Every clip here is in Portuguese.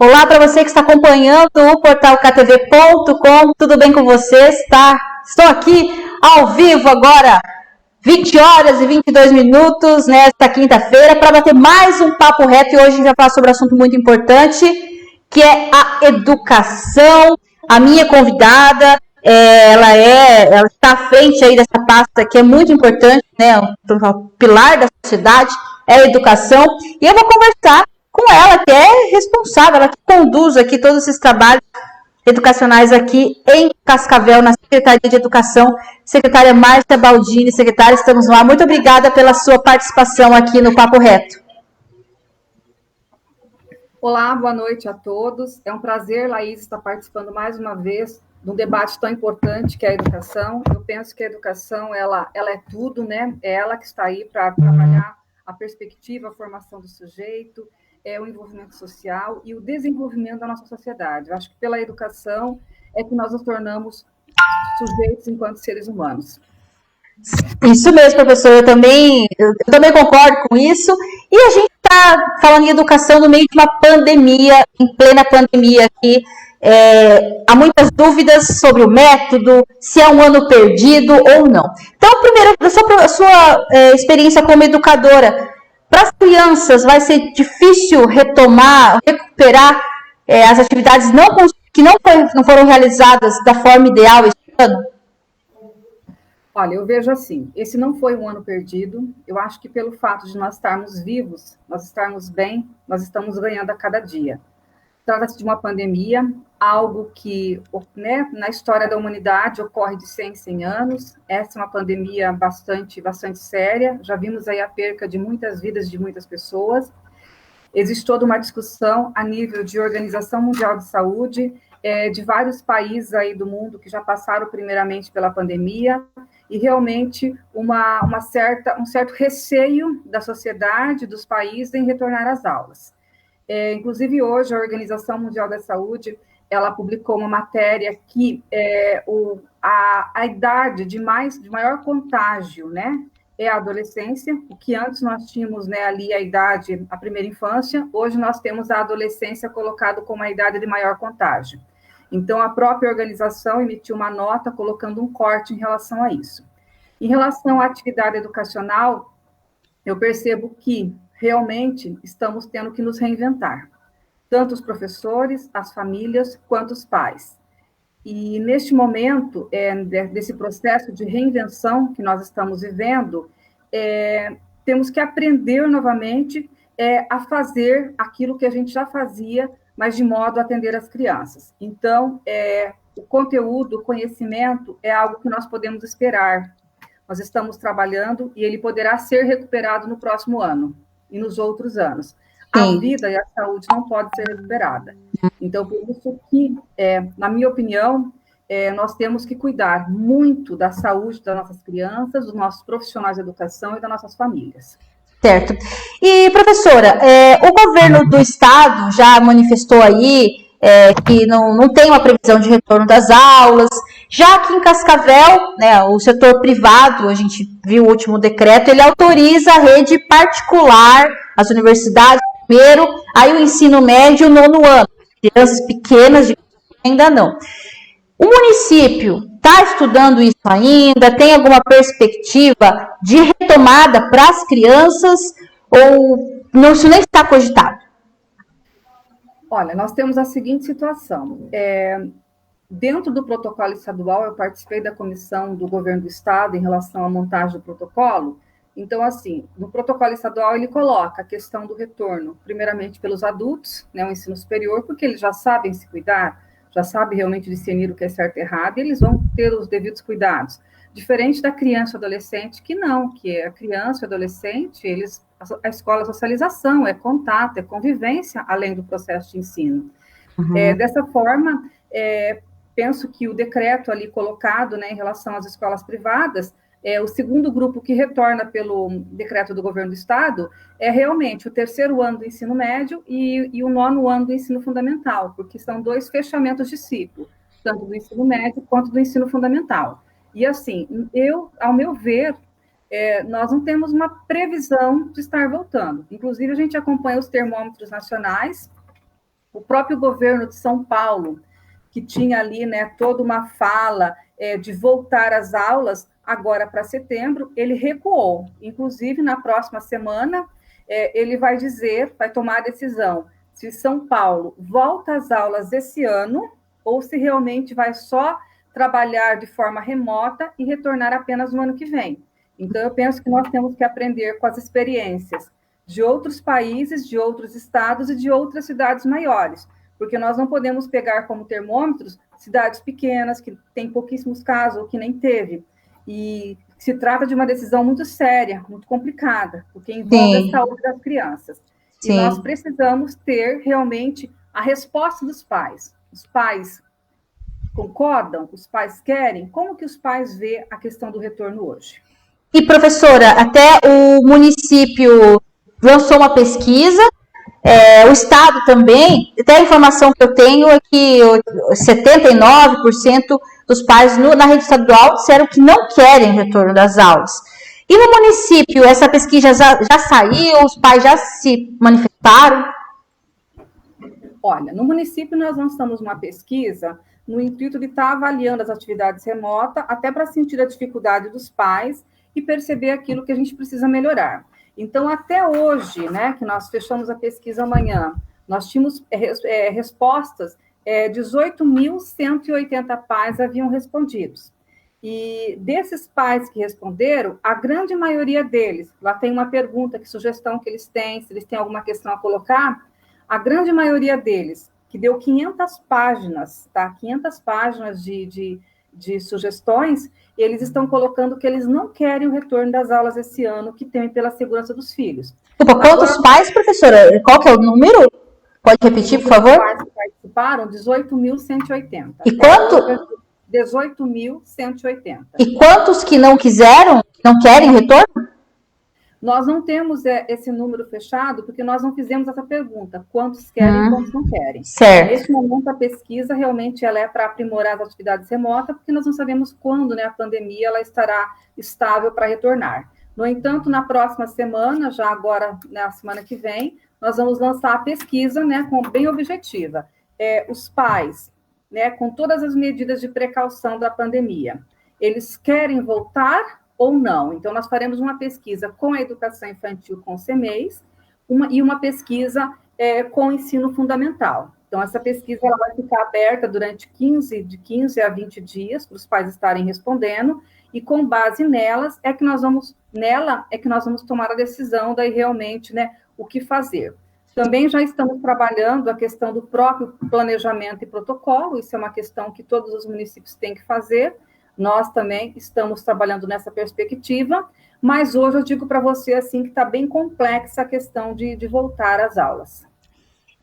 Olá para você que está acompanhando o portal ktv.com, tudo bem com vocês? Estou aqui ao vivo agora, 20 horas e 22 minutos nesta quinta-feira, para bater mais um papo reto. E hoje a gente vai falar sobre um assunto muito importante, que é a educação. A minha convidada, ela está à frente aí dessa pasta que é muito importante, né? O pilar da sociedade é a educação. E eu vou conversar com ela, que é responsável, ela que conduz aqui todos esses trabalhos educacionais aqui em Cascavel, na Secretaria de Educação, secretária Márcia Baldini. Secretária, estamos lá. Muito obrigada pela sua participação aqui no Papo Reto. Olá, boa noite a todos. É um prazer, Laís, estar participando mais uma vez de um debate tão importante que é a educação. Eu penso que a educação, ela é tudo, né? É ela que está aí para trabalhar a perspectiva, a formação do sujeito, o envolvimento social e o desenvolvimento da nossa sociedade. Eu acho que pela educação é que nós nos tornamos sujeitos enquanto seres humanos. Isso mesmo, professor, eu também concordo com isso. E a gente está falando em educação no meio de uma pandemia, em plena pandemia aqui. Há muitas dúvidas sobre o método, se é um ano perdido ou não. Então, primeiro, a sua experiência como educadora, para as crianças vai ser difícil recuperar as atividades que não foram realizadas da forma ideal esse ano? Olha, eu vejo assim, esse não foi um ano perdido. Eu acho que pelo fato de nós estarmos vivos, nós estarmos bem, nós estamos ganhando a cada dia. Trata-se de uma pandemia, algo que, né, na história da humanidade ocorre de 100 em 100 anos. Essa é uma pandemia bastante séria. Já vimos aí a perca de muitas vidas de muitas pessoas. Existe toda uma discussão a nível de Organização Mundial de Saúde, de vários países aí do mundo que já passaram primeiramente pela pandemia, e realmente um certo receio da sociedade, dos países em retornar às aulas. Inclusive, hoje, a Organização Mundial da Saúde, ela publicou uma matéria que a idade de maior contágio, né, é a adolescência. O que antes nós tínhamos, né, ali a primeira infância, hoje nós temos a adolescência colocado como a idade de maior contágio. Então, a própria organização emitiu uma nota colocando um corte em relação a isso. Em relação à atividade educacional, eu percebo que realmente estamos tendo que nos reinventar, tanto os professores, as famílias, quanto os pais. E neste momento, desse processo de reinvenção que nós estamos vivendo, temos que aprender novamente a fazer aquilo que a gente já fazia, mas de modo a atender as crianças. Então, o conteúdo, o conhecimento é algo que nós podemos esperar. Nós estamos trabalhando e ele poderá ser recuperado no próximo ano e nos outros anos. Sim. A vida e a saúde não podem ser recuperada. Então, por isso que, na minha opinião, nós temos que cuidar muito da saúde das nossas crianças, dos nossos profissionais de educação e das nossas famílias. Certo. E, professora, o governo do estado já manifestou aí que não tem uma previsão de retorno das aulas. Já aqui em Cascavel, né, o setor privado, a gente viu o último decreto, ele autoriza a rede particular, as universidades primeiro, aí o ensino médio, nono ano. Crianças pequenas ainda não. O município está estudando isso ainda? Tem alguma perspectiva de retomada para as crianças? Ou não, isso nem está cogitado? Olha, nós temos a seguinte situação. Dentro do protocolo estadual, eu participei da comissão do governo do estado em relação à montagem do protocolo. Então, assim, no protocolo estadual, ele coloca a questão do retorno, primeiramente pelos adultos, né, o ensino superior, porque eles já sabem se cuidar, já sabem realmente discernir o que é certo e errado, e eles vão ter os devidos cuidados. Diferente da criança e adolescente, que não, que a criança e adolescente, a escola é socialização, é contato, é convivência, além do processo de ensino. Uhum. Dessa forma, penso que o decreto ali colocado, né, em relação às escolas privadas, o segundo grupo que retorna pelo decreto do governo do estado é realmente o terceiro ano do ensino médio e o nono ano do ensino fundamental, porque são 2 fechamentos de ciclo, tanto do ensino médio quanto do ensino fundamental. E assim, ao meu ver, nós não temos uma previsão de estar voltando. Inclusive, a gente acompanha os termômetros nacionais O próprio governo de São Paulo, que tinha ali, né, toda uma fala de voltar às aulas agora para setembro, ele recuou. Inclusive, na próxima semana, ele vai dizer, vai tomar a decisão se São Paulo volta às aulas esse ano ou se realmente vai só trabalhar de forma remota e retornar apenas no ano que vem. Então, eu penso que nós temos que aprender com as experiências de outros países, de outros estados e de outras cidades maiores, porque nós não podemos pegar como termômetros cidades pequenas, que têm pouquíssimos casos, ou que nem teve. E se trata de uma decisão muito séria, muito complicada, porque envolve a saúde das crianças. E nós precisamos ter realmente a resposta dos pais. Os pais concordam? Os pais querem? Como que os pais vê a questão do retorno hoje? E, professora, até o município lançou uma pesquisa, o Estado também, até a informação que eu tenho é que 79% dos pais na rede estadual disseram que não querem retorno das aulas. E no município, essa pesquisa já saiu, os pais já se manifestaram? Olha, no município nós lançamos uma pesquisa no intuito de estar avaliando as atividades remotas, até para sentir a dificuldade dos pais e perceber aquilo que a gente precisa melhorar. Então, até hoje, né, que nós fechamos a pesquisa amanhã, nós tínhamos respostas, 18.180 pais haviam respondido. E desses pais que responderam, a grande maioria deles, lá tem uma pergunta, que sugestão que eles têm, se eles têm alguma questão a colocar, a grande maioria deles, que deu 500 páginas, tá? 500 páginas de sugestões, eles estão colocando que eles não querem o retorno das aulas esse ano, que temem pela segurança dos filhos. Quantos pais, professora? Qual que é o número? Pode repetir, por favor? Os pais que participaram, 18.180. E quanto? 18.180. E quantos que não quiseram, não querem o retorno? Nós não temos esse número fechado, porque nós não fizemos essa pergunta, quantos querem e quantos não querem. Certo. Nesse momento, a pesquisa realmente ela é para aprimorar as atividades remotas, porque nós não sabemos quando, né, a pandemia ela estará estável para retornar. No entanto, na próxima semana, já agora, na semana que vem, nós vamos lançar a pesquisa, né, bem objetiva. Os pais, né, com todas as medidas de precaução da pandemia, eles querem voltar ou não. Então, nós faremos uma pesquisa com a educação infantil, com o CEMEIS, e uma pesquisa com o ensino fundamental. Então, essa pesquisa ela vai ficar aberta durante 15 a 20 dias, para os pais estarem respondendo, e com base nela é que nós vamos tomar a decisão daí realmente, né, o que fazer. Também já estamos trabalhando a questão do próprio planejamento e protocolo, isso é uma questão que todos os municípios têm que fazer. Nós também estamos trabalhando nessa perspectiva, mas hoje eu digo para você assim que está bem complexa a questão de voltar às aulas.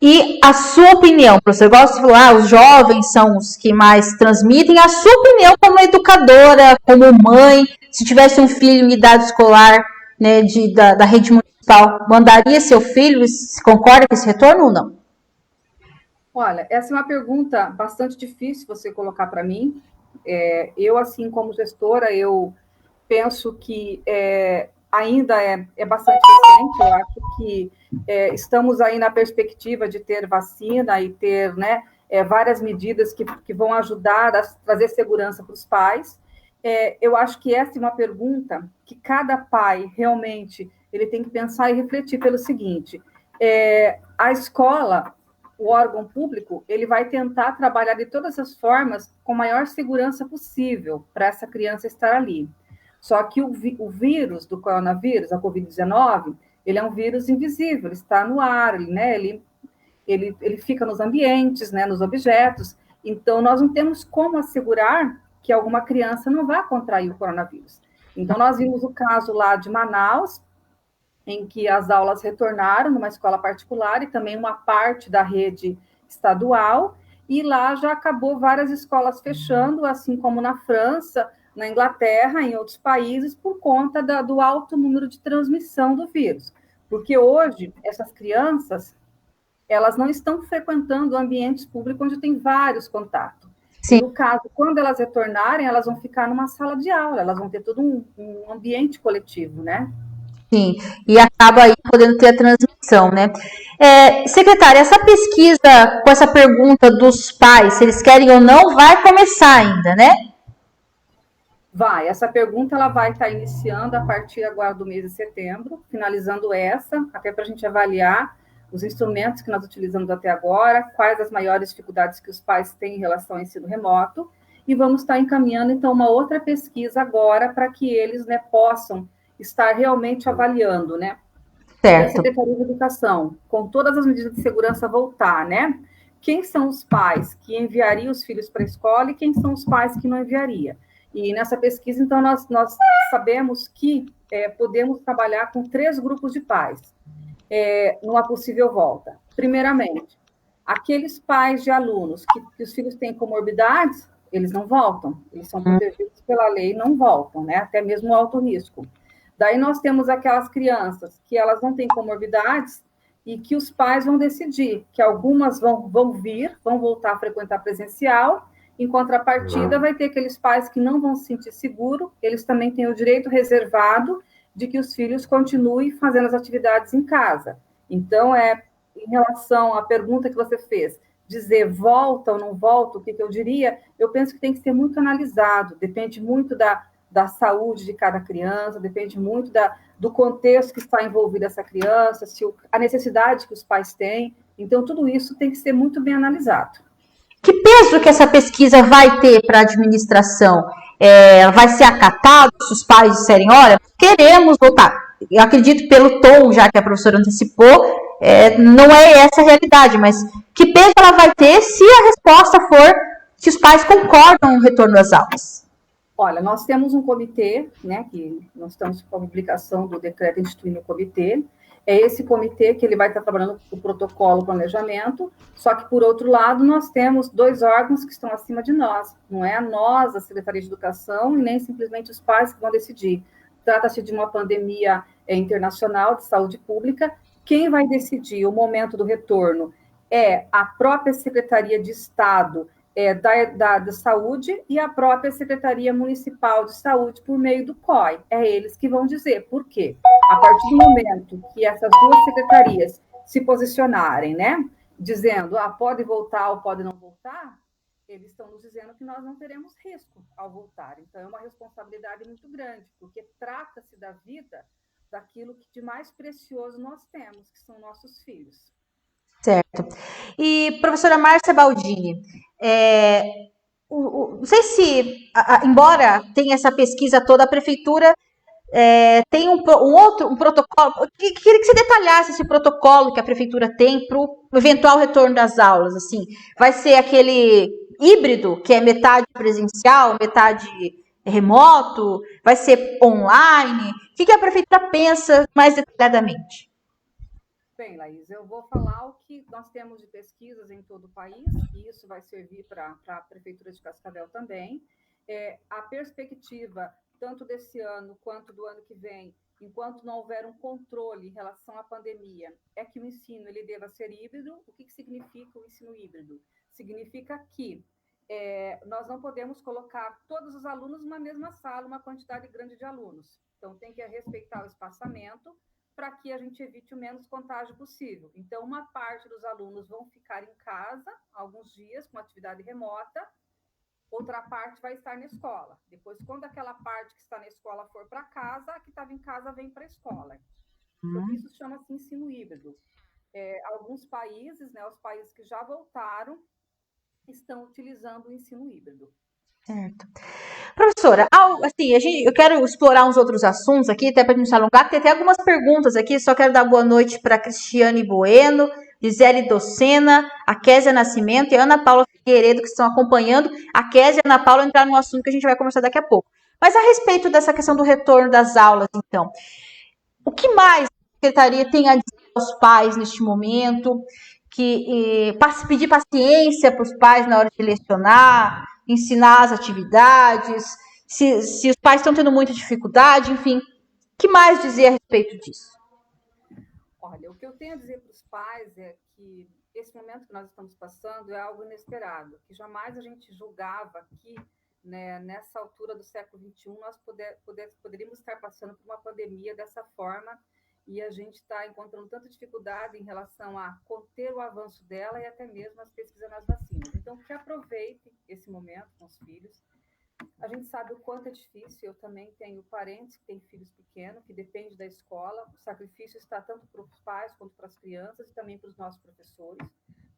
E a sua opinião, professor, igual você falou, os jovens são os que mais transmitem, a sua opinião como educadora, como mãe, se tivesse um filho em idade escolar, né, da rede municipal, mandaria seu filho, concorda com esse retorno ou não? Olha, essa é uma pergunta bastante difícil você colocar para mim. Eu, assim, como gestora, eu penso que ainda é bastante recente. Eu acho que estamos aí na perspectiva de ter vacina e ter, né, várias medidas que vão ajudar a trazer segurança para os pais. Eu acho que essa é uma pergunta que cada pai realmente ele tem que pensar e refletir pelo seguinte: a escola, o órgão público, ele vai tentar trabalhar de todas as formas com a maior segurança possível para essa criança estar ali. Só que o vírus do coronavírus, a Covid-19, ele é um vírus invisível, ele está no ar, né? Ele fica nos ambientes, né, nos objetos. Então, nós não temos como assegurar que alguma criança não vá contrair o coronavírus. Então, nós vimos o caso lá de Manaus, em que as aulas retornaram numa escola particular e também uma parte da rede estadual, e lá já acabou várias escolas fechando, assim como na França, na Inglaterra, em outros países, por conta do alto número de transmissão do vírus. Porque hoje, essas crianças, elas não estão frequentando ambientes públicos onde tem vários contatos. Sim. E no caso, quando elas retornarem, elas vão ficar numa sala de aula, elas vão ter todo um ambiente coletivo, né? Sim, e acaba aí podendo ter a transmissão, né? Secretária, essa pesquisa com essa pergunta dos pais, se eles querem ou não, vai começar ainda, né? Vai, essa pergunta ela vai estar iniciando a partir agora do mês de setembro, finalizando essa, até para a gente avaliar os instrumentos que nós utilizamos até agora, quais as maiores dificuldades que os pais têm em relação ao ensino remoto, e vamos estar encaminhando, então, uma outra pesquisa agora para que eles, né, possam estar realmente avaliando, né? E a Certo. Secretaria de Educação, com todas as medidas de segurança voltar, né? Quem são os pais que enviariam os filhos para a escola e quem são os pais que não enviaria? E nessa pesquisa, então, nós sabemos que podemos trabalhar com 3 grupos de pais numa possível volta. Primeiramente, aqueles pais de alunos que os filhos têm comorbidades, eles não voltam, eles são protegidos pela lei e não voltam, né? Até mesmo o alto risco. Daí nós temos aquelas crianças que elas não têm comorbidades e que os pais vão decidir que algumas vão vir, vão voltar a frequentar presencial, em contrapartida vai ter aqueles pais que não vão se sentir seguro, eles também têm o direito reservado de que os filhos continuem fazendo as atividades em casa. Então, em relação à pergunta que você fez, dizer volta ou não volta, o que eu diria, eu penso que tem que ser muito analisado, depende muito da saúde de cada criança, depende muito do contexto que está envolvido essa criança, a necessidade que os pais têm. Então, tudo isso tem que ser muito bem analisado. Que peso que essa pesquisa vai ter para a administração? Vai ser acatado se os pais disserem, olha, queremos voltar? Eu acredito pelo tom, já que a professora antecipou, não é essa a realidade, mas que peso ela vai ter se a resposta for se os pais concordam no retorno às aulas? Olha, nós temos um comitê, né, que nós estamos com a publicação do decreto instituindo o comitê. É esse comitê que ele vai estar trabalhando o protocolo, o planejamento, só que, por outro lado, nós temos 2 órgãos que estão acima de nós. Não é nós, a Secretaria de Educação, e nem simplesmente os pais que vão decidir. Trata-se de uma pandemia internacional de saúde pública. Quem vai decidir o momento do retorno é a própria Secretaria de Estado da Saúde e a própria Secretaria Municipal de Saúde por meio do COI. É eles que vão dizer por quê. A partir do momento que essas 2 secretarias se posicionarem, né, dizendo, pode voltar ou pode não voltar, eles estão nos dizendo que nós não teremos risco ao voltar. Então, é uma responsabilidade muito grande, porque trata-se da vida daquilo que de mais precioso nós temos, que são nossos filhos. Certo. E, professora Márcia Baldini, não sei se, embora tenha essa pesquisa toda, a prefeitura tem um protocolo. Queria que você detalhasse esse protocolo que a prefeitura tem para o eventual retorno das aulas. Assim, vai ser aquele híbrido, que é metade presencial, metade remoto? Vai ser online? O que a prefeitura pensa mais detalhadamente? Bem, Laís, eu vou falar o que nós temos de pesquisas em todo o país, e isso vai servir para a Prefeitura de Cascavel também. A perspectiva, tanto desse ano quanto do ano que vem, enquanto não houver um controle em relação à pandemia, é que o ensino ele deva ser híbrido. O que significa o ensino híbrido? Significa que nós não podemos colocar todos os alunos numa mesma sala, uma quantidade grande de alunos. Então, tem que respeitar o espaçamento, para que a gente evite o menos contágio possível. Então, uma parte dos alunos vão ficar em casa alguns dias com atividade remota, outra parte vai estar na escola. Depois, quando aquela parte que está na escola for para casa, a que estava em casa vem para a escola. Então, isso chama-se ensino híbrido. Alguns países, né, os países que já voltaram, estão utilizando o ensino híbrido. Certo. Professora, assim, eu quero explorar uns outros assuntos aqui, até para não se alongar. Tem até algumas perguntas aqui, só quero dar boa noite para Cristiane Bueno, Gisele Docena, a Késia Nascimento e a Ana Paula Figueiredo, que estão acompanhando. A Késia e a Ana Paula entraram no assunto que a gente vai conversar daqui a pouco. Mas a respeito dessa questão do retorno das aulas, então, o que mais a Secretaria tem a dizer aos pais neste momento? Pedir paciência para os pais na hora de lecionar, ensinar as atividades, se os pais estão tendo muita dificuldade, enfim. O que mais dizer a respeito disso? Olha, o que eu tenho a dizer para os pais é que esse momento que nós estamos passando é algo inesperado, que jamais a gente julgava que né, nessa altura do século XXI, nós poderíamos estar passando por uma pandemia dessa forma, e a gente está encontrando tanta dificuldade em relação a conter o avanço dela e até mesmo as pesquisas nas vacinas. Então, que aproveitem esse momento com os filhos. A gente sabe o quanto é difícil, eu também tenho parentes que têm filhos pequenos, que dependem da escola, o sacrifício está tanto para os pais quanto para as crianças e também para os nossos professores,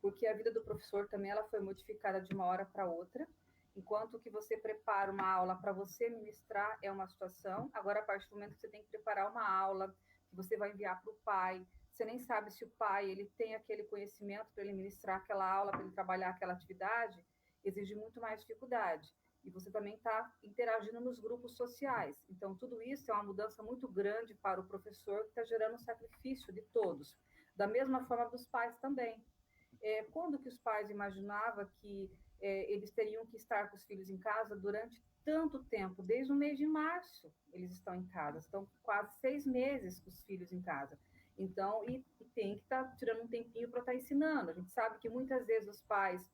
porque a vida do professor também ela foi modificada de uma hora para outra, enquanto que você prepara uma aula para você ministrar é uma situação, agora a partir do momento que você tem que preparar uma aula, que você vai enviar para o pai, você nem sabe se o pai ele tem aquele conhecimento para ele ministrar aquela aula, para ele trabalhar aquela atividade, exige muito mais dificuldade. E você também está interagindo nos grupos sociais. Então, tudo isso é uma mudança muito grande para o professor, que está gerando um sacrifício de todos. Da mesma forma dos pais também. Quando que os pais imaginavam que eles teriam que estar com os filhos em casa durante tanto tempo? Desde o mês de março eles estão em casa, estão quase 6 meses com os filhos em casa. Então, e tem que estar tirando um tempinho para estar ensinando. A gente sabe que muitas vezes os pais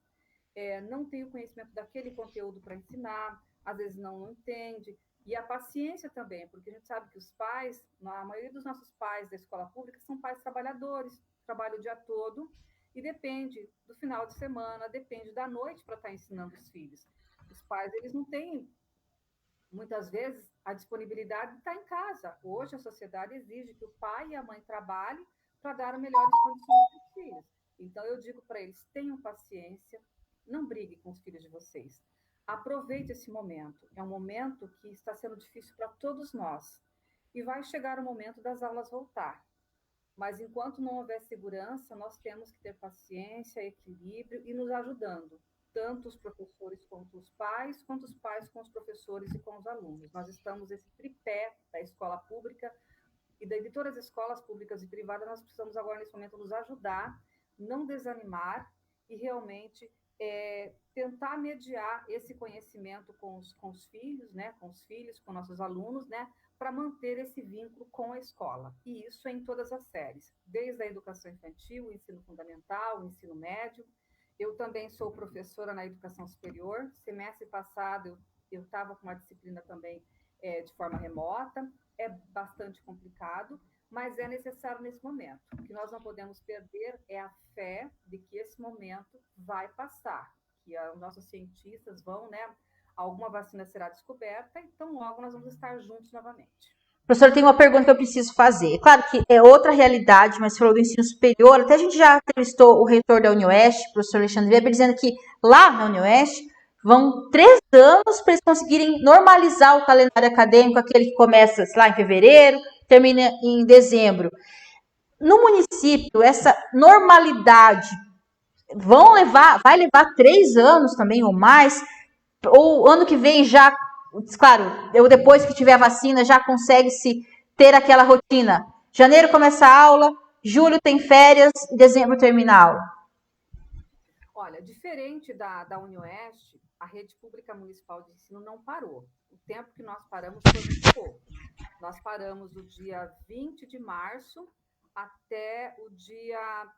não tem o conhecimento daquele conteúdo para ensinar, às vezes não entende, e a paciência também, porque a gente sabe que os pais, a maioria dos nossos pais da escola pública são pais trabalhadores, trabalham o dia todo, e depende do final de semana, depende da noite para estar ensinando os filhos. Os pais, eles não têm, muitas vezes, a disponibilidade de estar em casa. Hoje, a sociedade exige que o pai e a mãe trabalhem para dar melhores condições para os filhos. Então, eu digo para eles, tenham paciência, não brigue com os filhos de vocês. Aproveite esse momento. É um momento que está sendo difícil para todos nós. E vai chegar o momento das aulas voltar. Mas enquanto não houver segurança, nós temos que ter paciência, equilíbrio e nos ajudando. Tanto os professores quanto os pais com os professores e com os alunos. Nós estamos esse tripé da escola pública e de todas as escolas públicas e privadas, nós precisamos agora, nesse momento, nos ajudar, não desanimar e realmente tentar mediar esse conhecimento com os filhos, né, com os filhos, com nossos alunos, né, para manter esse vínculo com a escola. E isso é em todas as séries, desde a educação infantil, o ensino fundamental, o ensino médio. Eu também sou professora na educação superior. Semestre passado, eu estava com uma disciplina também de forma remota. É bastante complicado, mas é necessário nesse momento. O que nós não podemos perder é a fé de que esse momento vai passar, que os nossos cientistas vão, né? Alguma vacina será descoberta, então logo nós vamos estar juntos novamente. Professor, tem uma pergunta que eu preciso fazer. É claro que é outra realidade, mas falou do ensino superior. Até a gente já entrevistou o reitor da UniOeste, o professor Alexandre Weber, dizendo que lá na UniOeste vão 3 anos para eles conseguirem normalizar o calendário acadêmico, aquele que começa, sei lá, em fevereiro, termina em dezembro. No município, essa normalidade vai levar 3 anos também ou mais, ou ano que vem já, claro, depois que tiver a vacina já consegue se ter aquela rotina. Janeiro começa a aula, julho tem férias, dezembro termina a aula. Olha, diferente da UniOeste, a rede pública municipal de ensino não parou. O tempo que nós paramos foi muito pouco. Nós paramos do dia 20 de março até o dia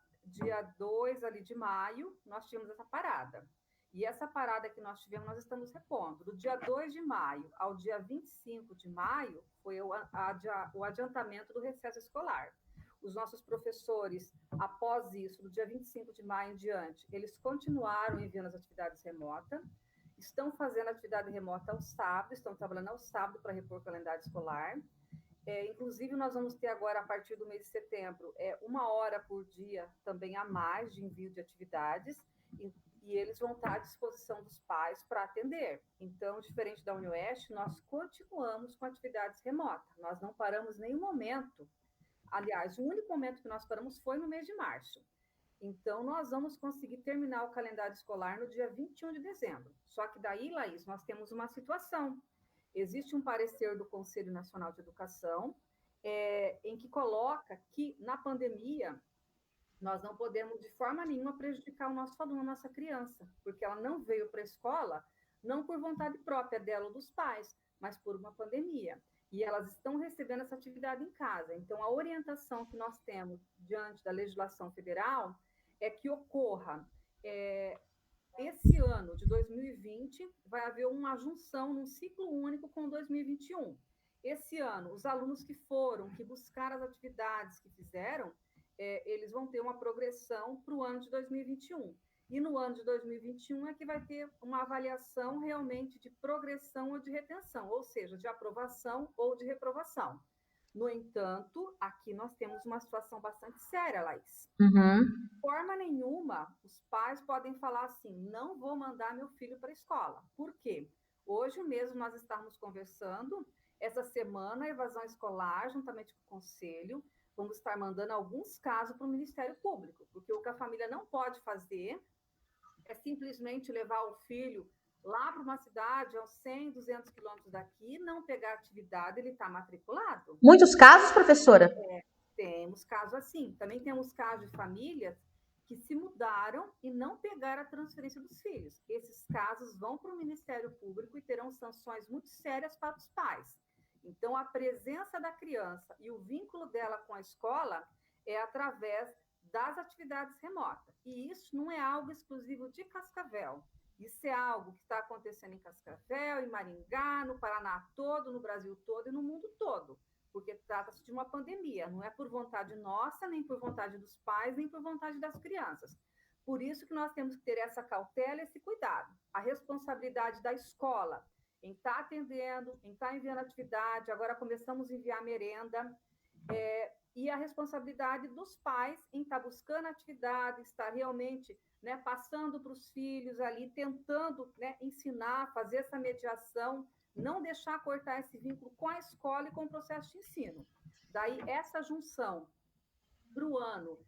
2 ali de maio, nós tínhamos essa parada. E essa parada que nós tivemos, nós estamos repondo. Do dia 2 de maio ao dia 25 de maio, foi o adiantamento do recesso escolar. Os nossos professores, após isso, do dia 25 de maio em diante, eles continuaram enviando as atividades remotas, estão fazendo atividade remota ao sábado, estão trabalhando ao sábado para repor o calendário escolar. Inclusive, nós vamos ter agora, a partir do mês de setembro, 1 hora por dia também a mais de envio de atividades, e eles vão estar à disposição dos pais para atender. Então, diferente da UniOeste, nós continuamos com atividades remotas, nós não paramos em nenhum momento. Aliás, o único momento que nós paramos foi no mês de março. Então, nós vamos conseguir terminar o calendário escolar no dia 21 de dezembro. Só que daí, Laís, nós temos uma situação. Existe um parecer do Conselho Nacional de Educação, em que coloca que, na pandemia, nós não podemos, de forma nenhuma, prejudicar o nosso aluno, a nossa criança, porque ela não veio para a escola, não por vontade própria dela ou dos pais, mas por uma pandemia. E elas estão recebendo essa atividade em casa. Então, a orientação que nós temos diante da legislação federal é que ocorra esse ano de 2020 vai haver uma junção num ciclo único com 2021. Esse ano, os alunos que buscaram as atividades que fizeram, eles vão ter uma progressão para o ano de 2021. E no ano de 2021 é que vai ter uma avaliação realmente de progressão ou de retenção, ou seja, de aprovação ou de reprovação. No entanto, aqui nós temos uma situação bastante séria, Laís. De forma nenhuma, os pais podem falar assim, não vou mandar meu filho para a escola. Por quê? Hoje mesmo nós estamos conversando, essa semana, a evasão escolar, juntamente com o conselho, vamos estar mandando alguns casos para o Ministério Público, porque o que a família não pode fazer é simplesmente levar o filho lá para uma cidade, aos 100, 200 quilômetros daqui, não pegar atividade, ele está matriculado. Muitos casos, professora? Temos casos assim. Também temos casos de famílias que se mudaram e não pegaram a transferência dos filhos. Esses casos vão para o Ministério Público e terão sanções muito sérias para os pais. Então, a presença da criança e o vínculo dela com a escola é através das atividades remotas. E isso não é algo exclusivo de Cascavel. Isso é algo que está acontecendo em Cascavel, em Maringá, no Paraná todo, no Brasil todo e no mundo todo. Porque trata-se de uma pandemia, não é por vontade nossa, nem por vontade dos pais, nem por vontade das crianças. Por isso que nós temos que ter essa cautela, esse cuidado. A responsabilidade da escola em estar atendendo, em estar enviando atividade, agora começamos a enviar merenda, e a responsabilidade dos pais em estar buscando atividade, estar realmente passando para os filhos ali, tentando ensinar, fazer essa mediação, não deixar cortar esse vínculo com a escola e com o processo de ensino. Daí, essa junção para o ano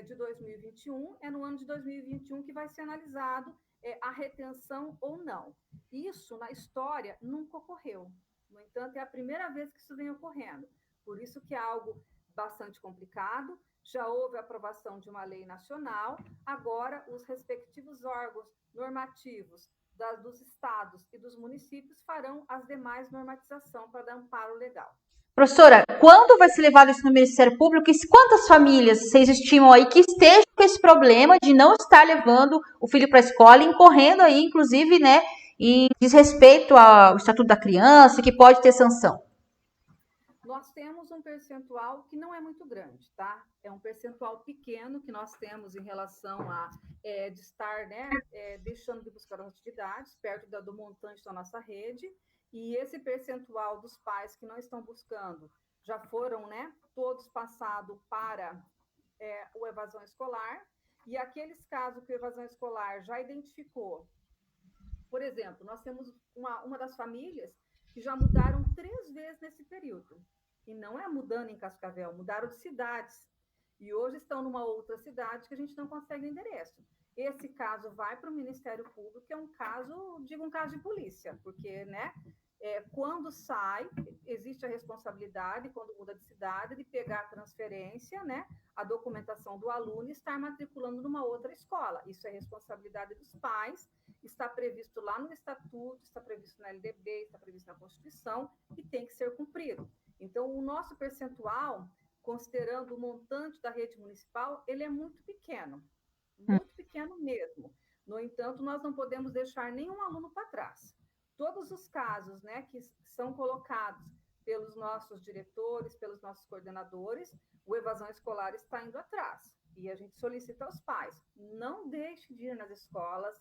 de 2021, é no ano de 2021 que vai ser analisado a retenção ou não. Isso, na história, nunca ocorreu. No entanto, é a primeira vez que isso vem ocorrendo. Por isso que é algo bastante complicado. Já houve a aprovação de uma lei nacional, agora os respectivos órgãos normativos dos estados e dos municípios farão as demais normatizações para dar amparo legal. Professora, quando vai ser levado isso no Ministério Público e quantas famílias vocês estimam aí que estejam com esse problema de não estar levando o filho para a escola, incorrendo aí, inclusive, em desrespeito ao Estatuto da Criança, que pode ter sanção? Nós temos um percentual que não é muito grande, tá? É um percentual pequeno que nós temos em relação a de estar deixando de buscar as atividades, perto do montante da nossa rede, e esse percentual dos pais que não estão buscando já foram todos passados para o evasão escolar, e aqueles casos que o evasão escolar já identificou, por exemplo, nós temos uma das famílias que já mudaram 3 vezes nesse período. E não é mudando em Cascavel, mudaram de cidades. E hoje estão numa outra cidade que a gente não consegue endereço. Esse caso vai para o Ministério Público, que é um caso de polícia, porque, quando sai, existe a responsabilidade, quando muda de cidade, de pegar a transferência, a documentação do aluno e estar matriculando numa outra escola. Isso é responsabilidade dos pais, está previsto lá no Estatuto, está previsto na LDB, está previsto na Constituição e tem que ser cumprido. Então, o nosso percentual, considerando o montante da rede municipal, ele é muito pequeno mesmo. No entanto, nós não podemos deixar nenhum aluno para trás. Todos os casos que são colocados pelos nossos diretores, pelos nossos coordenadores, o evasão escolar está indo atrás. E a gente solicita aos pais, não deixe de ir nas escolas,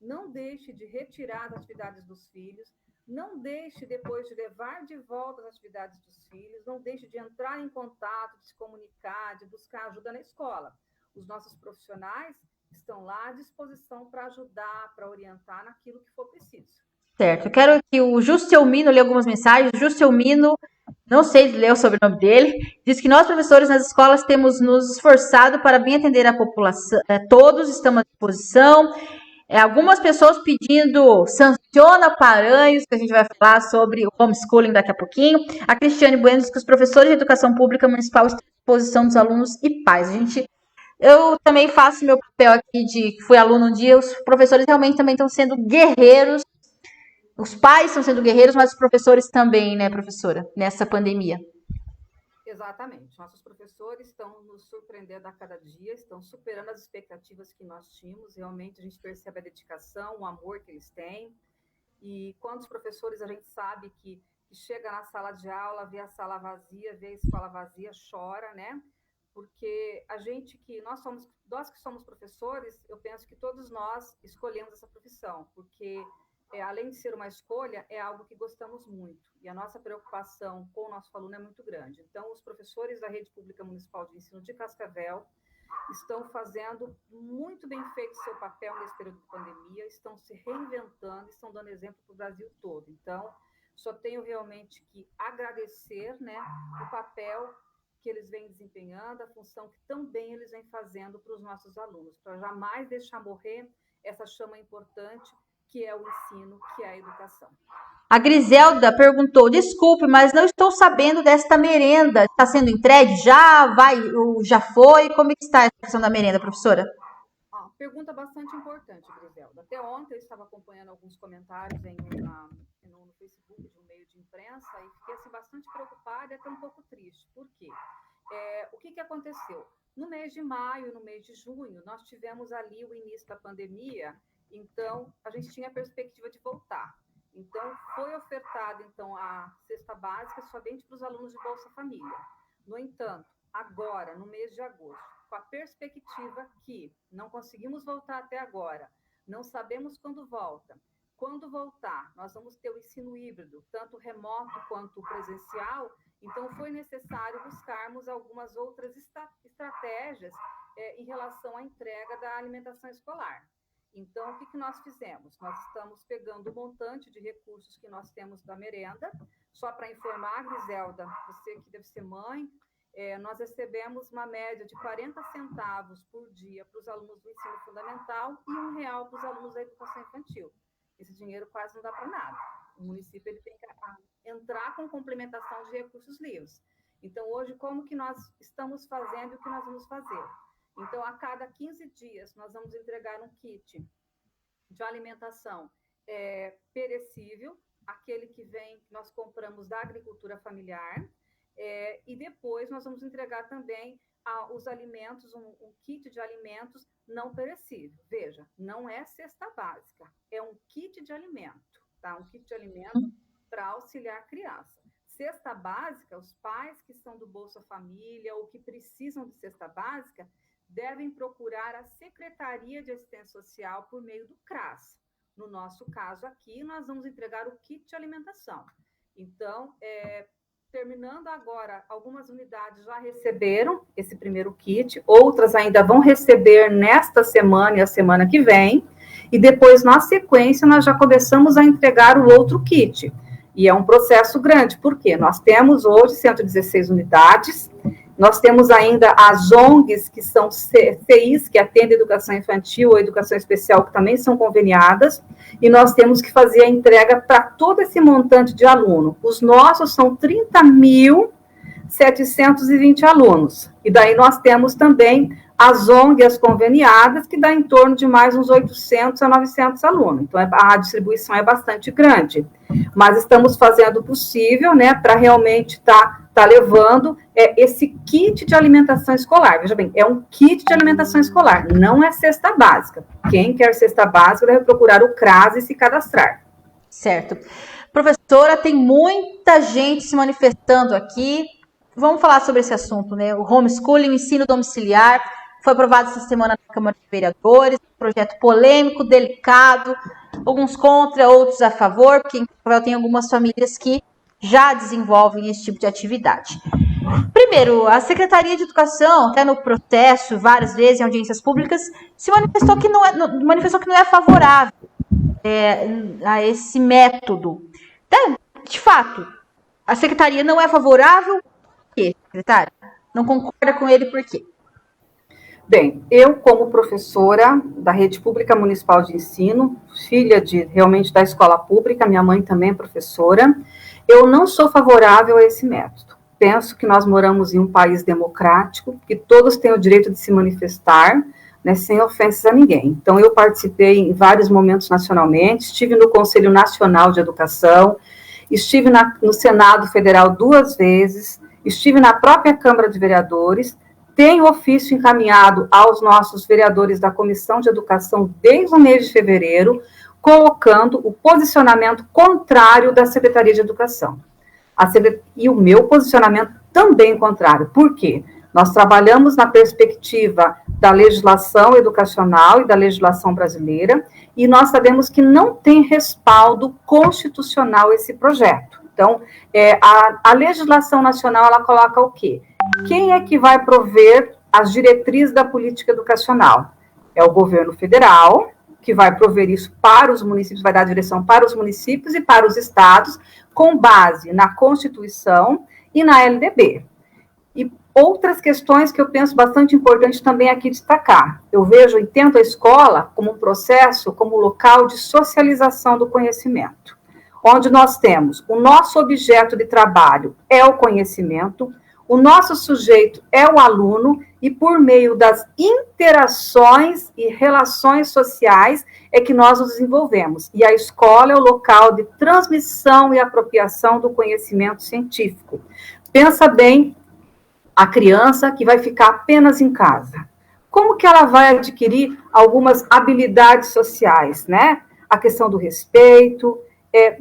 não deixe de retirar as atividades dos filhos, não deixe depois de levar de volta as atividades dos filhos, não deixe de entrar em contato, de se comunicar, de buscar ajuda na escola. Os nossos profissionais estão lá à disposição para ajudar, para orientar naquilo que for preciso. Certo, eu quero que o Juscelmino lê algumas mensagens. Juscelmino, não sei ler o sobrenome dele, diz que nós, professores nas escolas, temos nos esforçado para bem atender a população, todos estamos à disposição. Algumas pessoas pedindo sanciona Paranhos, que a gente vai falar sobre o homeschooling daqui a pouquinho. A Cristiane Bueno diz que os professores de educação pública municipal estão à disposição dos alunos e pais. Eu também faço meu papel aqui de fui aluno um dia, os professores realmente também estão sendo guerreiros. Os pais estão sendo guerreiros, mas os professores também, né, professora, nessa pandemia. Exatamente. Nossos professores estão nos surpreendendo a cada dia, estão superando as expectativas que nós tínhamos. Realmente a gente percebe a dedicação, o amor que eles têm. E quantos professores a gente sabe que chega na sala de aula, vê a sala vazia, vê a escola vazia, chora, né? Porque nós que somos professores, eu penso que todos nós escolhemos essa profissão, porque além de ser uma escolha, é algo que gostamos muito. E a nossa preocupação com o nosso aluno é muito grande. Então, os professores da Rede Pública Municipal de Ensino de Cascavel estão fazendo muito bem feito seu papel nesse período de pandemia, estão se reinventando, estão dando exemplo para o Brasil todo. Então, só tenho realmente que agradecer, né, o papel que eles vêm desempenhando, a função que também eles vêm fazendo para os nossos alunos, para jamais deixar morrer essa chama importante que é o ensino, que é a educação. A Griselda perguntou, desculpe, mas não estou sabendo desta merenda. Está sendo entregue? Já foi? Como é que está a questão da merenda, professora? Pergunta bastante importante, Griselda. Até ontem eu estava acompanhando alguns comentários no Facebook de um meio de imprensa e fiquei assim, bastante preocupada e até um pouco triste. Por quê? O que aconteceu? No mês de maio, no mês de junho, nós tivemos ali o início da pandemia, então a gente tinha a perspectiva de voltar. Então, foi ofertada a cesta básica somente para os alunos de Bolsa Família. No entanto, agora, no mês de agosto, com a perspectiva que não conseguimos voltar até agora, não sabemos quando volta. Quando voltar, nós vamos ter o ensino híbrido, tanto remoto quanto presencial, então foi necessário buscarmos algumas outras estratégias em relação à entrega da alimentação escolar. Então, o que nós fizemos? Nós estamos pegando o montante de recursos que nós temos da merenda. Só para informar, Griselda, você que deve ser mãe, nós recebemos uma média de 40 centavos por dia para os alunos do ensino fundamental e R$1 para os alunos da educação infantil. Esse dinheiro quase não dá para nada. O município ele tem que entrar com complementação de recursos livres. Então, hoje, como que nós estamos fazendo e o que nós vamos fazer? Então, a cada 15 dias, nós vamos entregar um kit de alimentação perecível, aquele que nós compramos da agricultura familiar, e depois nós vamos entregar também os alimentos, um kit de alimentos não perecível. Veja, não é cesta básica, é um kit de alimento, tá? Um kit de alimento para auxiliar a criança. Cesta básica, os pais que são do Bolsa Família ou que precisam de cesta básica, devem procurar a Secretaria de Assistência Social por meio do CRAS. No nosso caso aqui, nós vamos entregar o kit de alimentação. Então, terminando agora, algumas unidades já receberam esse primeiro kit, outras ainda vão receber nesta semana e a semana que vem, e depois, na sequência, nós já começamos a entregar o outro kit. E é um processo grande, porque nós temos hoje 116 unidades, nós temos ainda as ONGs, que são CIs, que atendem educação infantil ou educação especial, que também são conveniadas, e nós temos que fazer a entrega para todo esse montante de aluno. Os nossos são 30.720 alunos, e daí nós temos também as ONGs conveniadas, que dá em torno de mais uns 800 a 900 alunos. Então, a distribuição é bastante grande, mas estamos fazendo o possível, né, para realmente estar levando esse kit de alimentação escolar. Veja bem, é um kit de alimentação escolar, não é cesta básica. Quem quer cesta básica deve procurar o CRAS e se cadastrar. Certo. Professora, tem muita gente se manifestando aqui. Vamos falar sobre esse assunto, né? O homeschooling, o ensino domiciliar, foi aprovado essa semana na Câmara de Vereadores, um projeto polêmico, delicado, alguns contra, outros a favor, porque em Cascavel tem algumas famílias que já desenvolvem esse tipo de atividade. Primeiro, a Secretaria de Educação, até no processo, várias vezes em audiências públicas, se manifestou que não é favorável a esse método. Então, de fato, a Secretaria não é favorável. Por quê, secretária? Não concorda com ele por quê? Bem, eu, como professora da Rede Pública Municipal de Ensino, filha realmente da escola pública, minha mãe também é professora, eu não sou favorável a esse método. Penso que nós moramos em um país democrático, que todos têm o direito de se manifestar, né, sem ofensas a ninguém. Então, eu participei em vários momentos nacionalmente, estive no Conselho Nacional de Educação, estive no Senado Federal 2 vezes, estive na própria Câmara de Vereadores, tenho ofício encaminhado aos nossos vereadores da Comissão de Educação desde o mês de fevereiro, colocando o posicionamento contrário da Secretaria de Educação. E o meu posicionamento também contrário. Por quê? Nós trabalhamos na perspectiva da legislação educacional e da legislação brasileira, e nós sabemos que não tem respaldo constitucional esse projeto. Então, a legislação nacional, ela coloca o quê? Quem é que vai prover as diretrizes da política educacional? É o governo federal, que vai prover isso para os municípios, vai dar direção para os municípios e para os estados, com base na Constituição e na LDB. E outras questões que eu penso bastante importante também aqui destacar. Eu vejo, entendo a escola como um processo, como local de socialização do conhecimento, onde nós temos o nosso objeto de trabalho é o conhecimento, o nosso sujeito é o aluno, e por meio das interações e relações sociais é que nós nos desenvolvemos. E a escola é o local de transmissão e apropriação do conhecimento científico. Pensa bem a criança que vai ficar apenas em casa. Como que ela vai adquirir algumas habilidades sociais, né? A questão do respeito,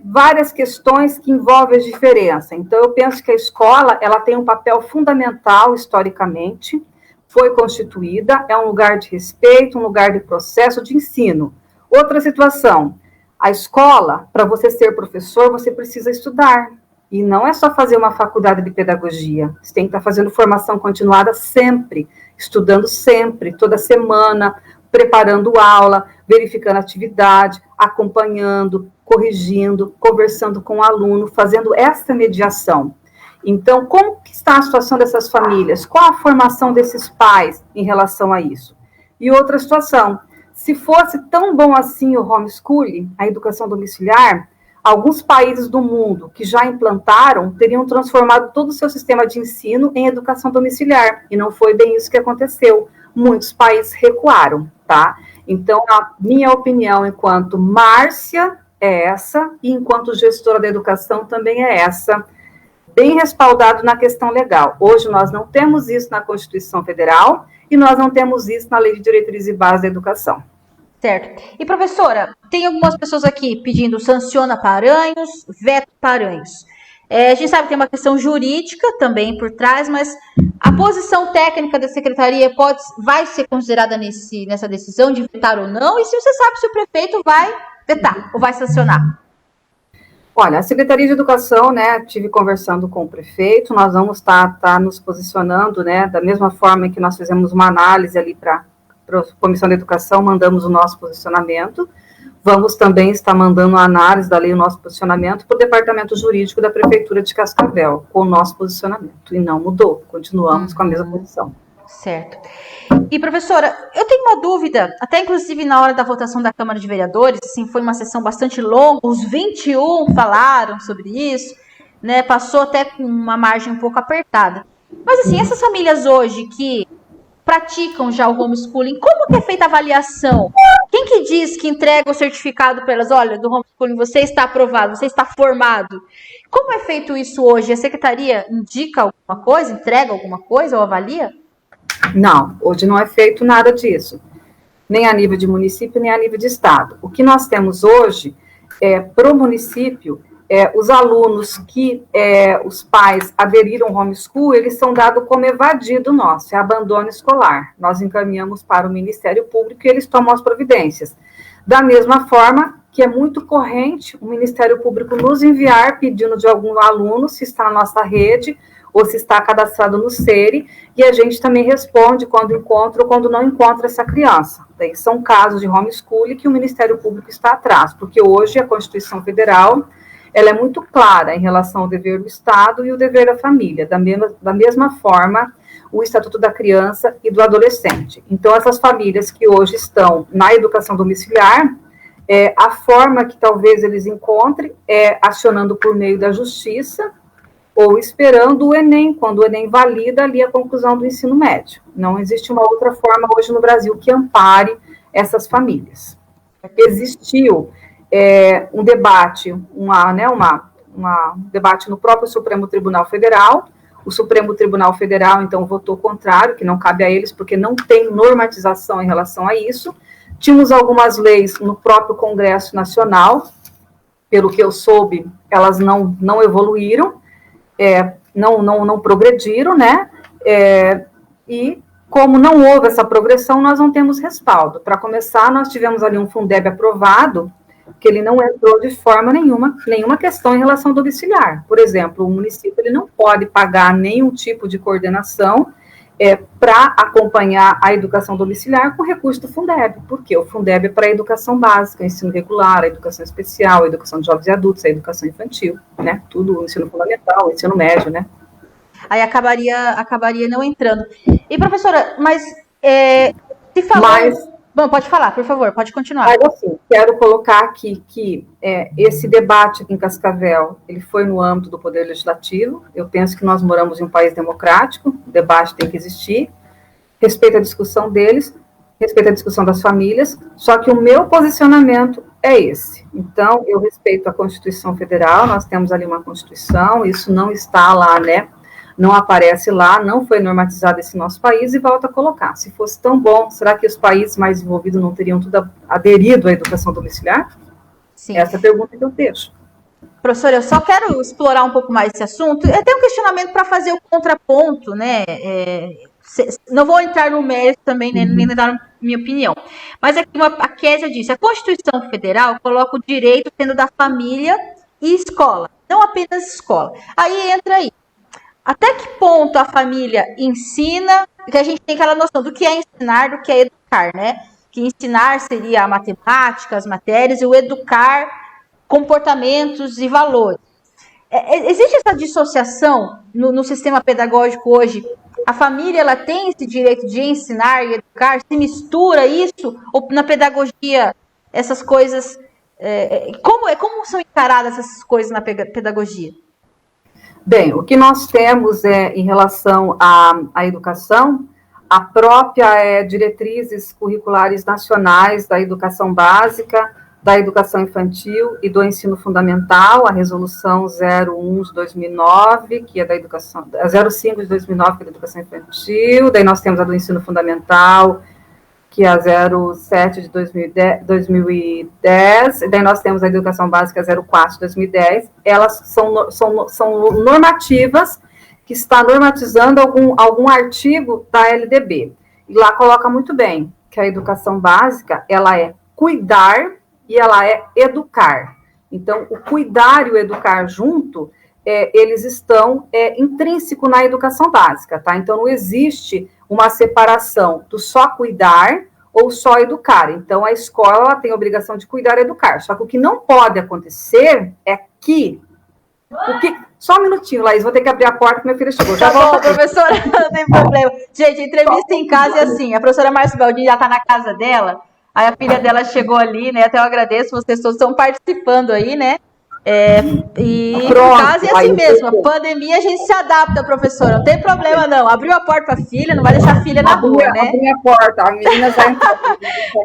várias questões que envolvem a diferença. Então, eu penso que a escola, ela tem um papel fundamental, historicamente, foi constituída, é um lugar de respeito, um lugar de processo de ensino. Outra situação, a escola, para você ser professor, você precisa estudar. E não é só fazer uma faculdade de pedagogia, você tem que estar fazendo formação continuada sempre, estudando sempre, toda semana, preparando aula, verificando atividade, acompanhando, corrigindo, conversando com o aluno, fazendo essa mediação. Então, como que está a situação dessas famílias? Qual a formação desses pais em relação a isso? E outra situação, se fosse tão bom assim o homeschooling, a educação domiciliar, alguns países do mundo que já implantaram teriam transformado todo o seu sistema de ensino em educação domiciliar, e não foi bem isso que aconteceu. Muitos países recuaram, tá? Então, a minha opinião enquanto Márcia é essa, e enquanto gestora da educação também é essa, bem respaldado na questão legal. Hoje nós não temos isso na Constituição Federal e nós não temos isso na Lei de Diretrizes e Bases da Educação. Certo. E, professora, tem algumas pessoas aqui pedindo sanciona Paranhos, veto Paranhos. A gente sabe que tem uma questão jurídica também por trás, mas a posição técnica da secretaria vai ser considerada nessa decisão de vetar ou não? E se você sabe se o prefeito vai vetar ou vai sancionar? Olha, a Secretaria de Educação, né, estive conversando com o prefeito, nós vamos estar nos posicionando, né, da mesma forma que nós fizemos uma análise ali para a Comissão de Educação, mandamos o nosso posicionamento, vamos também estar mandando a análise da lei, o nosso posicionamento, para o Departamento Jurídico da Prefeitura de Cascavel, com o nosso posicionamento, e não mudou, continuamos com a mesma posição. Certo. E, professora, eu tenho uma dúvida, até inclusive na hora da votação da Câmara de Vereadores, assim, foi uma sessão bastante longa, os 21 falaram sobre isso, né, passou até com uma margem um pouco apertada. Mas, assim, essas famílias hoje que praticam já o homeschooling, como que é feita a avaliação? Quem que diz que entrega o certificado para elas? Olha, do homeschooling você está aprovado, você está formado. Como é feito isso hoje? A secretaria indica alguma coisa, entrega alguma coisa ou avalia? Não, hoje não é feito nada disso, nem a nível de município, nem a nível de estado. O que nós temos hoje para o município, os alunos que os pais aderiram ao homeschool, eles são dados como evadido nosso, é abandono escolar. Nós encaminhamos para o Ministério Público e eles tomam as providências. Da mesma forma que é muito corrente o Ministério Público nos enviar pedindo de algum aluno se está na nossa rede ou se está cadastrado no SERI, e a gente também responde quando encontra ou quando não encontra essa criança. Daí são casos de homeschooling que o Ministério Público está atrás, porque hoje a Constituição Federal ela é muito clara em relação ao dever do Estado e o dever da família, da mesma forma o Estatuto da Criança e do Adolescente. Então, essas famílias que hoje estão na educação domiciliar, a forma que talvez eles encontrem é acionando por meio da Justiça, ou esperando o Enem, quando o Enem valida ali a conclusão do ensino médio. Não existe uma outra forma hoje no Brasil que ampare essas famílias. Existiu um debate, um debate no próprio Supremo Tribunal Federal, O Supremo Tribunal Federal, então, votou contrário, que não cabe a eles, porque não tem normatização em relação a isso. Tínhamos algumas leis no próprio Congresso Nacional, pelo que eu soube, elas não evoluíram, não progrediram, né? E como não houve essa progressão, nós não temos respaldo. Para começar, nós tivemos ali um Fundeb aprovado, que ele não entrou de forma nenhuma questão em relação ao domiciliar. Por exemplo, o município ele não pode pagar nenhum tipo de coordenação para acompanhar a educação domiciliar com recurso do Fundeb. Por quê? O Fundeb é para a educação básica, ensino regular, a educação especial, a educação de jovens e adultos, a educação infantil, né? Tudo, o ensino fundamental, o ensino médio, né? Aí acabaria não entrando. E, professora, mas se falou... Bom, pode falar, por favor, pode continuar. Mas, assim, quero colocar aqui que esse debate aqui em Cascavel, ele foi no âmbito do Poder Legislativo. Eu penso que nós moramos em um país democrático, o debate tem que existir, respeito à discussão deles, respeito à discussão das famílias, só que o meu posicionamento é esse. Então, eu respeito a Constituição Federal, nós temos ali uma Constituição, isso não está lá, né? Não aparece lá, não foi normatizado esse nosso país, e volta a colocar. Se fosse tão bom, será que os países mais desenvolvidos não teriam tudo aderido à educação domiciliar? Sim. Essa é a pergunta que eu deixo. Professora, eu só quero explorar um pouco mais esse assunto. Eu tenho um questionamento para fazer o contraponto, né? Não vou entrar no mérito também, né, nem dar minha opinião. Mas aqui a Kézia disse, a Constituição Federal coloca o direito sendo da família e escola, não apenas escola. Aí entra aí. Até que ponto a família ensina, que a gente tem aquela noção do que é ensinar, do que é educar, né? Que ensinar seria a matemática, as matérias, e o educar comportamentos e valores. Existe essa dissociação no sistema pedagógico hoje? A família ela tem esse direito de ensinar e educar? Se mistura isso? Ou na pedagogia essas coisas... Como são encaradas essas coisas na pedagogia? Bem, o que nós temos em relação à educação, a própria diretrizes curriculares nacionais da educação básica, da educação infantil e do ensino fundamental, a resolução 01 de 2009, que é da educação, 05 de 2009, que é da educação infantil, daí nós temos a do ensino fundamental, que é a 07 de 2010, e daí nós temos a educação básica 04 de 2010, elas são normativas que está normatizando algum artigo da LDB. E lá coloca muito bem que a educação básica, ela é cuidar e ela é educar. Então, o cuidar e o educar junto, eles estão intrínseco na educação básica, tá? Então, não existe uma separação do só cuidar ou só educar. Então, a escola tem a obrigação de cuidar e educar. Só que o que não pode acontecer é que... Só um minutinho, Laís, vou ter que abrir a porta que minha filha chegou. Já volto, professora, não tem problema. Gente, entrevista em casa é assim, a professora Márcia Baldini já está na casa dela, aí a filha dela chegou ali, né, até eu agradeço, vocês todos estão participando aí, né, e pronto, em casa é assim mesmo, a pandemia a gente se adapta, professora, não tem problema não, abriu a porta para a filha, não vai deixar a filha na rua, né? Abri a porta, a menina já entrou.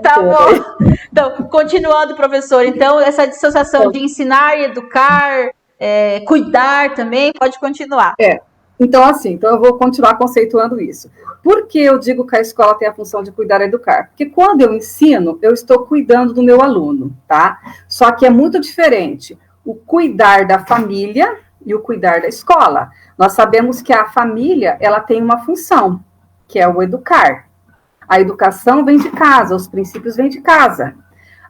Tá bom. Então, continuando, professor, então, essa dissociação de ensinar e educar, cuidar também, pode continuar. Então, assim, eu vou continuar conceituando isso. Por que eu digo que a escola tem a função de cuidar e educar? Porque quando eu ensino, eu estou cuidando do meu aluno, tá? Só que é muito diferente o cuidar da família e o cuidar da escola. Nós sabemos que a família, ela tem uma função, que é o educar. A educação vem de casa, os princípios vêm de casa.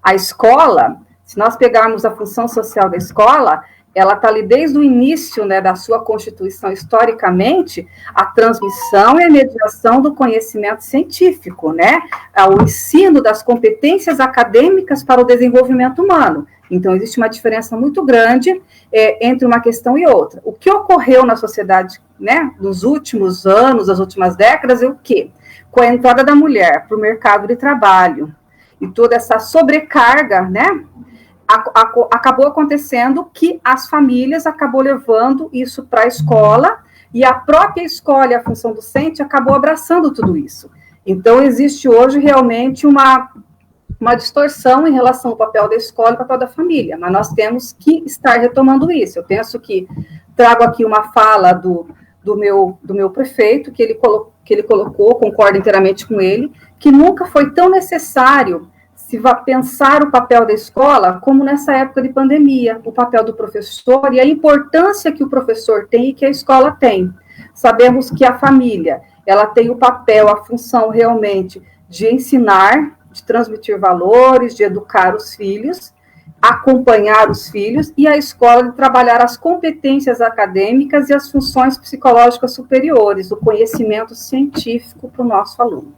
A escola, se nós pegarmos a função social da escola, ela está ali desde o início, né, da sua constituição, historicamente, a transmissão e a mediação do conhecimento científico, né, o ensino das competências acadêmicas para o desenvolvimento humano. Então, existe uma diferença muito grande entre uma questão e outra. O que ocorreu na sociedade, né, nos últimos anos, nas últimas décadas, é o quê? Com a entrada da mulher para o mercado de trabalho e toda essa sobrecarga, né, acabou acontecendo que as famílias acabou levando isso para a escola e a própria escola e a função docente acabou abraçando tudo isso. Então, existe hoje realmente uma distorção em relação ao papel da escola e ao papel da família, mas nós temos que estar retomando isso. Eu penso que trago aqui uma fala do do meu prefeito, que ele colocou, concordo inteiramente com ele, que nunca foi tão necessário se pensar o papel da escola como nessa época de pandemia, o papel do professor e a importância que o professor tem e que a escola tem. Sabemos que a família, ela tem o papel, a função realmente de ensinar, de transmitir valores, de educar os filhos, acompanhar os filhos, e a escola de trabalhar as competências acadêmicas e as funções psicológicas superiores, o conhecimento científico para o nosso aluno.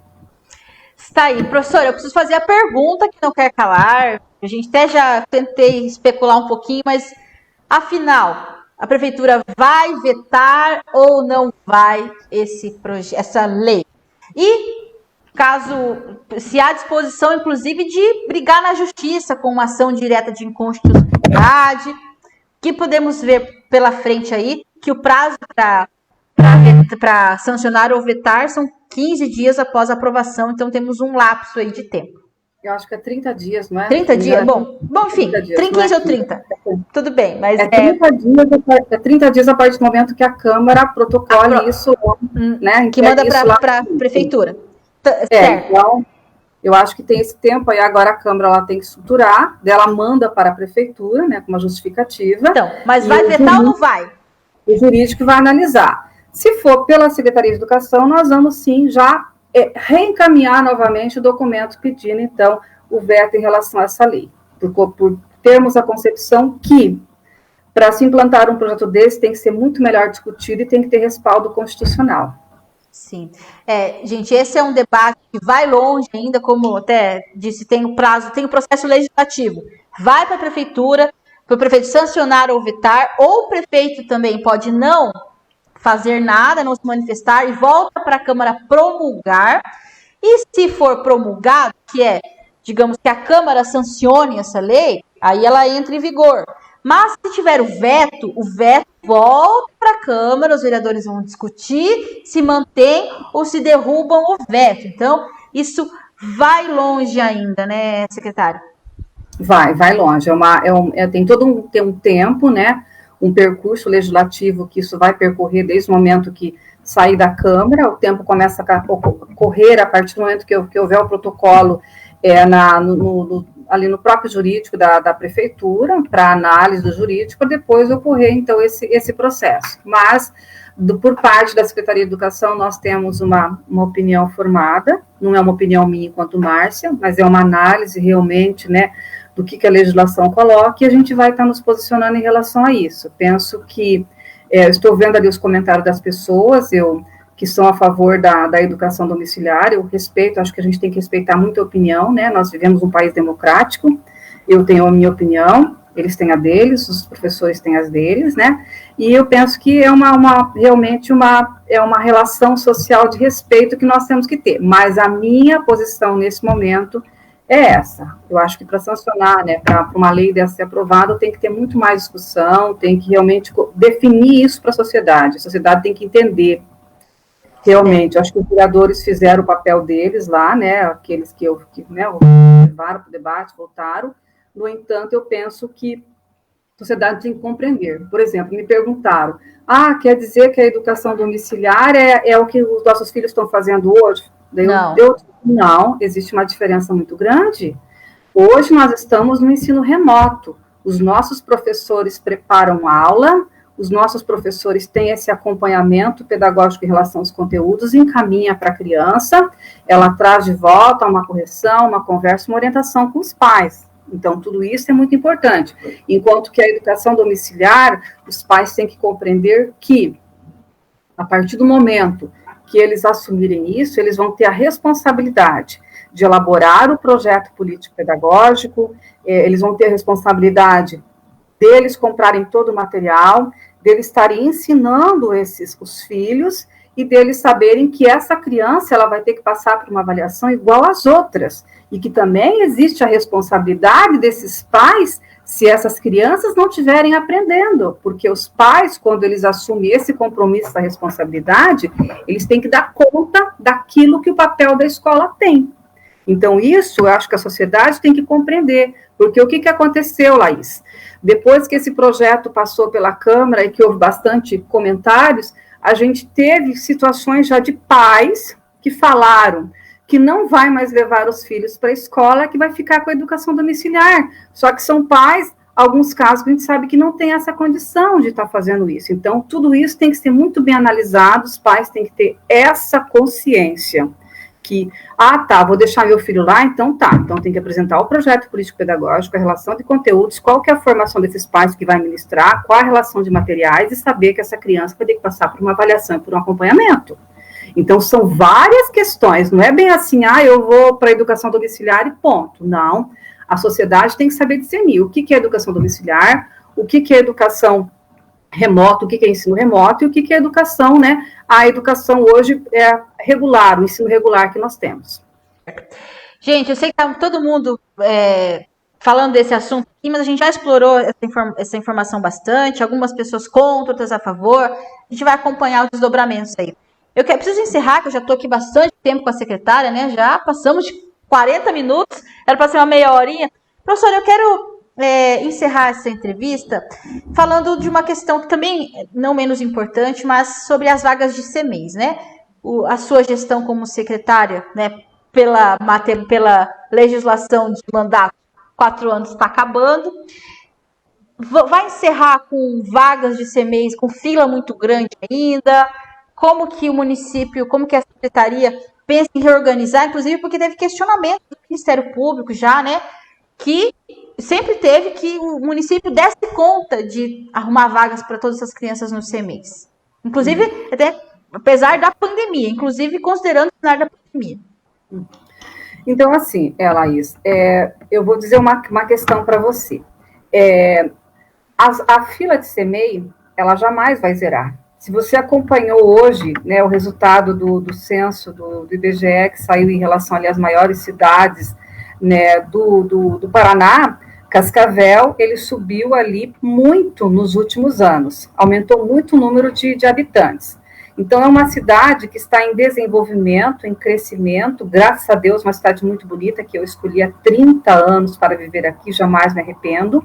Está aí, professora, eu preciso fazer a pergunta que não quer calar. A gente até já tentei especular um pouquinho, mas afinal, a prefeitura vai vetar ou não vai essa lei? E caso, se há disposição, inclusive, de brigar na justiça com uma ação direta de inconstitucionalidade, que podemos ver pela frente aí, que o prazo para sancionar ou vetar são 15 dias após a aprovação, então temos um lapso aí de tempo. Eu acho que é 30 dias, não é? 30 dias? Bom, enfim, 15 ou 30. Tudo bem, mas... 30 dias a partir do momento que a Câmara protocole isso, né? Que manda para a prefeitura. Então, eu acho que tem esse tempo aí, agora a Câmara ela tem que estruturar, ela manda para a prefeitura, né, com uma justificativa. Então, mas vai vetar ou não vai? O jurídico vai analisar. Se for pela Secretaria de Educação, nós vamos sim já reencaminhar novamente o documento pedindo, então, o veto em relação a essa lei. Por termos a concepção que, para se implantar um projeto desse, tem que ser muito melhor discutido e tem que ter respaldo constitucional. Sim. Gente, esse é um debate que vai longe ainda, como até disse, tem o prazo, tem o processo legislativo. Vai para a prefeitura, para o prefeito sancionar ou vetar, ou o prefeito também pode não fazer nada, não se manifestar, e volta para a Câmara promulgar. E se for promulgado, que é, digamos, que a Câmara sancione essa lei, aí ela entra em vigor. Mas se tiver o veto volta para a Câmara, os vereadores vão discutir se mantém ou se derrubam o veto. Então, isso vai longe ainda, né, secretário? Vai longe. Tem todo um tempo, né? Um percurso legislativo que isso vai percorrer desde o momento que sair da Câmara, o tempo começa a correr a partir do momento que houver o protocolo ali no próprio jurídico da prefeitura, para análise do jurídico, para depois ocorrer, então, esse processo. Mas, por parte da Secretaria de Educação, nós temos uma opinião formada, não é uma opinião minha enquanto Márcia, mas é uma análise realmente, né, do que a legislação coloca, e a gente vai estar nos posicionando em relação a isso. Penso que, estou vendo ali os comentários das pessoas, que são a favor da educação domiciliar, eu respeito, acho que a gente tem que respeitar muito a opinião, né, nós vivemos um país democrático, eu tenho a minha opinião, eles têm a deles, os professores têm as deles, né, e eu penso que realmente uma relação social de respeito que nós temos que ter, mas a minha posição nesse momento é essa. Eu acho que para sancionar, né, para uma lei dessa ser aprovada, tem que ter muito mais discussão, tem que realmente definir isso para a sociedade tem que entender, realmente. Eu acho que os vereadores fizeram o papel deles lá, né, aqueles que levaram para o debate, voltaram. No entanto, eu penso que a sociedade tem que compreender. Por exemplo, me perguntaram, quer dizer que a educação domiciliar é o que os nossos filhos estão fazendo hoje? Não, existe uma diferença muito grande. Hoje nós estamos no ensino remoto. Os nossos professores preparam aula, os nossos professores têm esse acompanhamento pedagógico em relação aos conteúdos, encaminha para a criança, ela traz de volta uma correção, uma conversa, uma orientação com os pais. Então, tudo isso é muito importante. Enquanto que a educação domiciliar, os pais têm que compreender que, a partir do momento que eles assumirem isso, eles vão ter a responsabilidade de elaborar o projeto político-pedagógico, eles vão ter a responsabilidade deles comprarem todo o material, deles estarem ensinando os filhos e deles saberem que essa criança ela vai ter que passar por uma avaliação igual às outras, e que também existe a responsabilidade desses pais se essas crianças não estiverem aprendendo, porque os pais, quando eles assumem esse compromisso, essa responsabilidade, eles têm que dar conta daquilo que o papel da escola tem. Então, isso eu acho que a sociedade tem que compreender, porque o que aconteceu, Laís? Depois que esse projeto passou pela Câmara e que houve bastante comentários, a gente teve situações já de pais que falaram que não vai mais levar os filhos para a escola, que vai ficar com a educação domiciliar. Só que são pais, alguns casos que a gente sabe que não tem essa condição de estar fazendo isso. Então, tudo isso tem que ser muito bem analisado, os pais têm que ter essa consciência que, vou deixar meu filho lá, então tem que apresentar o projeto político-pedagógico, a relação de conteúdos, qual que é a formação desses pais que vai ministrar, qual a relação de materiais, e saber que essa criança vai ter que passar por uma avaliação e por um acompanhamento. Então, são várias questões, não é bem assim, eu vou para a educação domiciliar e ponto. Não, a sociedade tem que saber discernir o que é educação domiciliar, o que é educação remota, o que é ensino remoto e o que é educação, né? A educação hoje é regular, o ensino regular que nós temos. Gente, eu sei que está todo mundo falando desse assunto aqui, mas a gente já explorou essa informação bastante, algumas pessoas contra, outras a favor, a gente vai acompanhar os desdobramentos aí. Preciso encerrar, que eu já estou aqui bastante tempo com a secretária, né? Já passamos de 40 minutos, era para ser uma meia horinha. Professora, eu quero encerrar essa entrevista falando de uma questão que também não menos importante, mas sobre as vagas de CMEIs, né? A sua gestão como secretária, né? Pela legislação de mandato, 4 anos está acabando. Vai encerrar com vagas de CMEIs com fila muito grande ainda? Como que o município, como que a secretaria pensa em reorganizar, inclusive porque teve questionamento do Ministério Público já, né, que sempre teve que o município desse conta de arrumar vagas para todas essas crianças nos CMEIs. Inclusive, até apesar da pandemia, inclusive considerando o cenário da pandemia. Então, assim, Laís, eu vou dizer uma questão para você. A fila de CMEI, ela jamais vai zerar. Se você acompanhou hoje, né, o resultado do censo do IBGE, que saiu em relação ali às maiores cidades, né, do Paraná, Cascavel, ele subiu ali muito nos últimos anos, aumentou muito o número de habitantes. Então, é uma cidade que está em desenvolvimento, em crescimento, graças a Deus, uma cidade muito bonita, que eu escolhi há 30 anos para viver aqui, jamais me arrependo.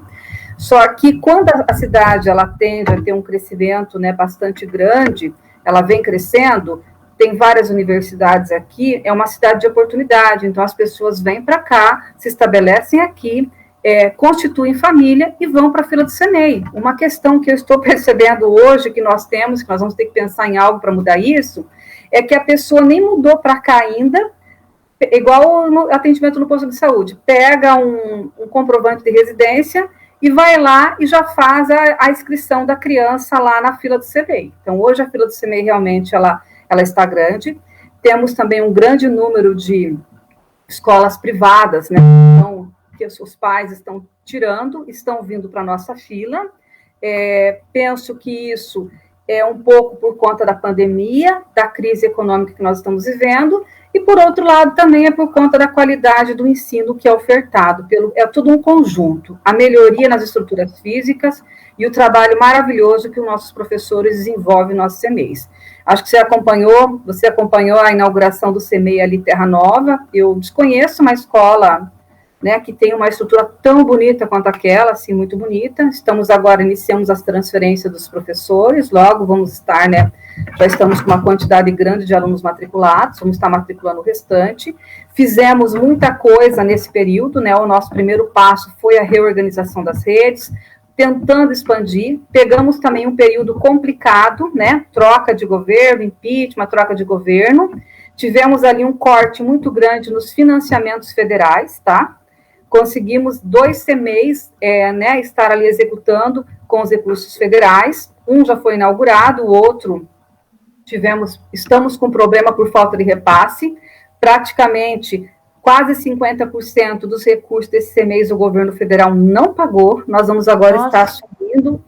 Só que quando a cidade ela tende a ter um crescimento, né, bastante grande, ela vem crescendo, tem várias universidades aqui, é uma cidade de oportunidade, então as pessoas vêm para cá, se estabelecem aqui, constituem família e vão para a fila do CMEI. Uma questão que eu estou percebendo hoje, que nós vamos ter que pensar em algo para mudar isso, é que a pessoa nem mudou para cá ainda, igual no atendimento no posto de saúde, pega um comprovante de residência e vai lá e já faz a inscrição da criança lá na fila do CMEI. Então, hoje a fila do CMEI realmente ela está grande. Temos também um grande número de escolas privadas, né? Então, que os pais estão tirando, estão vindo para a nossa fila. Penso que isso é um pouco por conta da pandemia, da crise econômica que nós estamos vivendo, e, por outro lado, também é por conta da qualidade do ensino que é ofertado. É tudo um conjunto. A melhoria nas estruturas físicas e o trabalho maravilhoso que os nossos professores desenvolvem nos nossos CMEIs. Acho que você acompanhou a inauguração do CMEI ali Terra Nova. Eu desconheço uma escola, né, que tem uma estrutura tão bonita quanto aquela, assim, muito bonita. Iniciamos as transferências dos professores, logo vamos estar, né, já estamos com uma quantidade grande de alunos matriculados, vamos estar matriculando o restante. Fizemos muita coisa nesse período, né, o nosso primeiro passo foi a reorganização das redes, tentando expandir, pegamos também um período complicado, né, troca de governo, impeachment, troca de governo, tivemos ali um corte muito grande nos financiamentos federais, tá? Conseguimos 2 CMEIs, né, estar ali executando com os recursos federais, um já foi inaugurado, o outro estamos com problema por falta de repasse, praticamente quase 50% dos recursos desses CMEIs o governo federal não pagou, nós vamos agora estar assumindo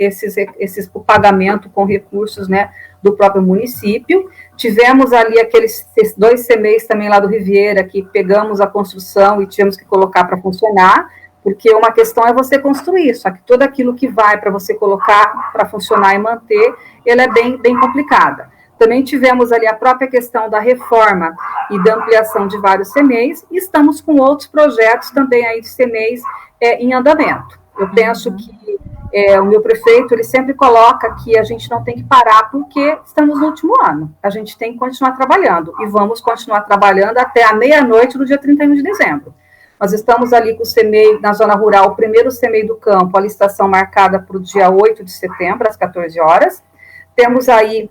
o pagamento com recursos, né, do próprio município. Tivemos ali aqueles 2 CMEIs também lá do Riviera, que pegamos a construção e tivemos que colocar para funcionar, porque uma questão é você construir, só que tudo aquilo que vai para você colocar para funcionar e manter, ela é bem, bem complicada. Também tivemos ali a própria questão da reforma e da ampliação de vários CMEIs, e estamos com outros projetos também aí de CMEIs em andamento. Eu penso que o meu prefeito, ele sempre coloca que a gente não tem que parar porque estamos no último ano. A gente tem que continuar trabalhando, e vamos continuar trabalhando até a meia-noite do dia 31 de dezembro. Nós estamos ali com o CEMEI na zona rural, o primeiro CEMEI do campo, a licitação marcada para o dia 8 de setembro, às 14 horas. Temos aí,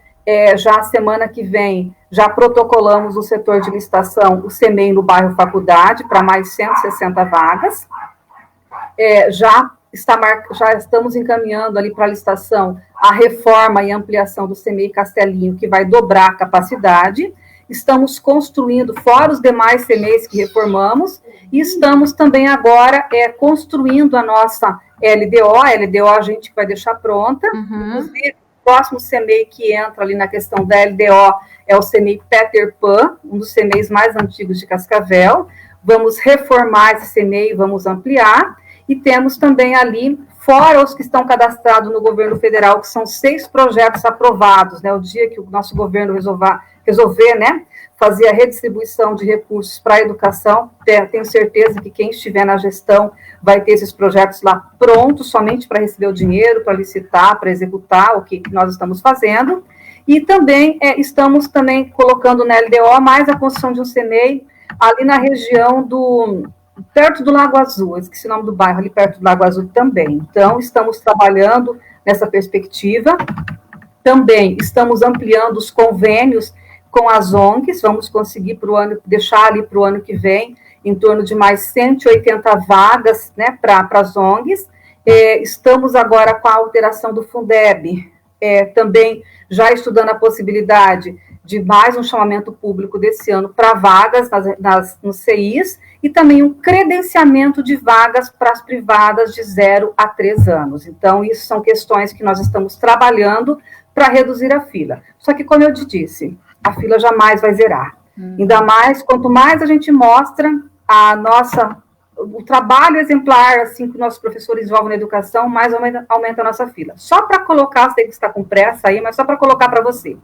já a semana que vem, já protocolamos no setor de licitação o CEMEI no bairro Faculdade, para mais 160 vagas. Já estamos encaminhando ali para a licitação a reforma e ampliação do CEMEI Castelinho, que vai dobrar a capacidade. Estamos construindo, fora os demais CEMEIs que reformamos, e estamos também agora construindo a nossa LDO. A LDO a gente vai deixar pronta. Inclusive, o próximo CEMEI que entra ali na questão da LDO é o CEMEI Peter Pan, um dos CEMEIs mais antigos de Cascavel. Vamos reformar esse CEMEI, vamos ampliar. E temos também ali, fora os que estão cadastrados no governo federal, que são 6 projetos aprovados, né? O dia que o nosso governo resolver, né, fazer a redistribuição de recursos para a educação, tenho certeza que quem estiver na gestão vai ter esses projetos lá prontos, somente para receber o dinheiro, para licitar, para executar o que nós estamos fazendo. E também estamos também colocando na LDO mais a construção de um CEMEI ali na região perto do Lago Azul, esqueci o nome do bairro, ali perto do Lago Azul também. Então, estamos trabalhando nessa perspectiva. Também estamos ampliando os convênios com as ONGs, vamos conseguir deixar ali para o ano que vem, em torno de mais 180 vagas, né, para as ONGs. Estamos agora com a alteração do Fundeb, também já estudando a possibilidade de mais um chamamento público desse ano para vagas nos CIs, e também um credenciamento de vagas para as privadas de 0 a 3 anos. Então, isso são questões que nós estamos trabalhando para reduzir a fila. Só que, como eu te disse, a fila jamais vai zerar. Ainda mais, quanto mais a gente mostra o trabalho exemplar assim, que nossos professores desenvolvem na educação, mais aumenta a nossa fila. Só para colocar, sei que está com pressa aí, mas só para colocar para você.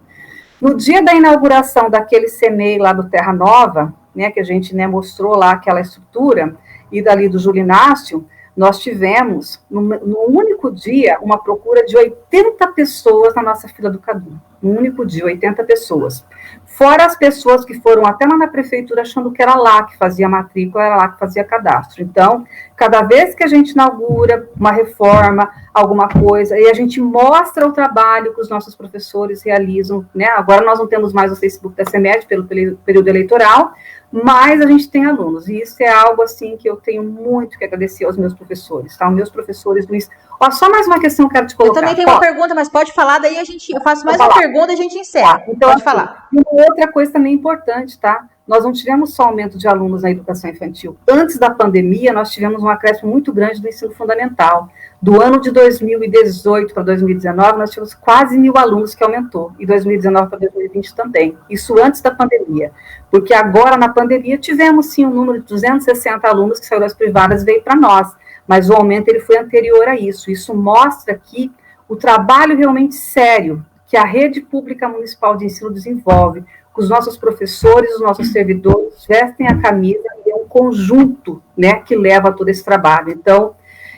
No dia da inauguração daquele CEMEI lá do Terra Nova, né, que a gente, né, mostrou lá aquela estrutura, e dali do Júlio Inácio, nós tivemos, no único dia, uma procura de 80 pessoas na nossa fila do Cadu. No único dia, 80 pessoas. Fora as pessoas que foram até lá na prefeitura achando que era lá que fazia matrícula, era lá que fazia cadastro. Então, cada vez que a gente inaugura uma reforma, alguma coisa, e a gente mostra o trabalho que os nossos professores realizam, né? Agora nós não temos mais o Facebook da CEMED pelo período eleitoral, mas a gente tem alunos, e isso é algo assim que eu tenho muito que agradecer aos meus professores, tá? Os meus professores, Luiz. Ó, só mais uma questão que eu quero te colocar. Eu também tenho uma pergunta, mas pode falar, daí eu faço mais uma pergunta e a gente encerra. Tá, então, pode falar. E uma outra coisa também importante, tá? Nós não tivemos só aumento de alunos na educação infantil. Antes da pandemia, nós tivemos um acréscimo muito grande do ensino fundamental. Do ano de 2018 para 2019, nós tivemos quase 1.000 alunos que aumentou. E 2019 para 2020 também. Isso antes da pandemia. Porque agora, na pandemia, tivemos, sim, um número de 260 alunos que saíram das privadas e veio para nós. Mas o aumento ele foi anterior a isso. Isso mostra que o trabalho realmente sério que a rede pública municipal de ensino desenvolve, que os nossos professores, os nossos servidores vestem a camisa, e é um conjunto, né, que leva a todo esse trabalho. Então,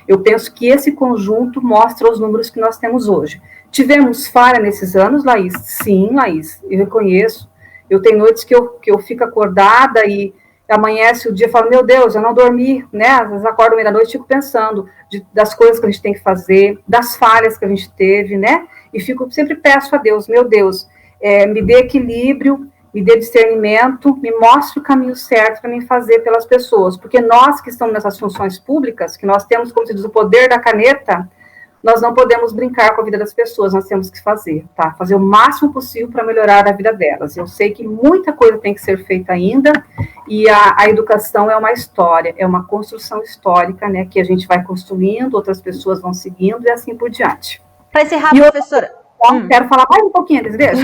eu penso que esse conjunto mostra os números que nós temos hoje. Tivemos falha nesses anos, Laís? Sim, Laís, eu reconheço. Eu tenho noites que eu fico acordada e amanhece o dia e falo, meu Deus, eu não dormi, né? Às vezes acordo meia-noite e fico pensando das coisas que a gente tem que fazer, das falhas que a gente teve, né? E sempre peço a Deus, meu Deus, me dê equilíbrio, me dê discernimento, me mostre o caminho certo para mim fazer pelas pessoas, porque nós que estamos nessas funções públicas, que nós temos, como se diz, o poder da caneta, nós não podemos brincar com a vida das pessoas, nós temos que fazer, tá? Fazer o máximo possível para melhorar a vida delas. Eu sei que muita coisa tem que ser feita ainda, e a educação é uma história, é uma construção histórica, né, que a gente vai construindo, outras pessoas vão seguindo, e assim por diante. Para encerrar, professora. Quero falar mais um pouquinho, eles deixam?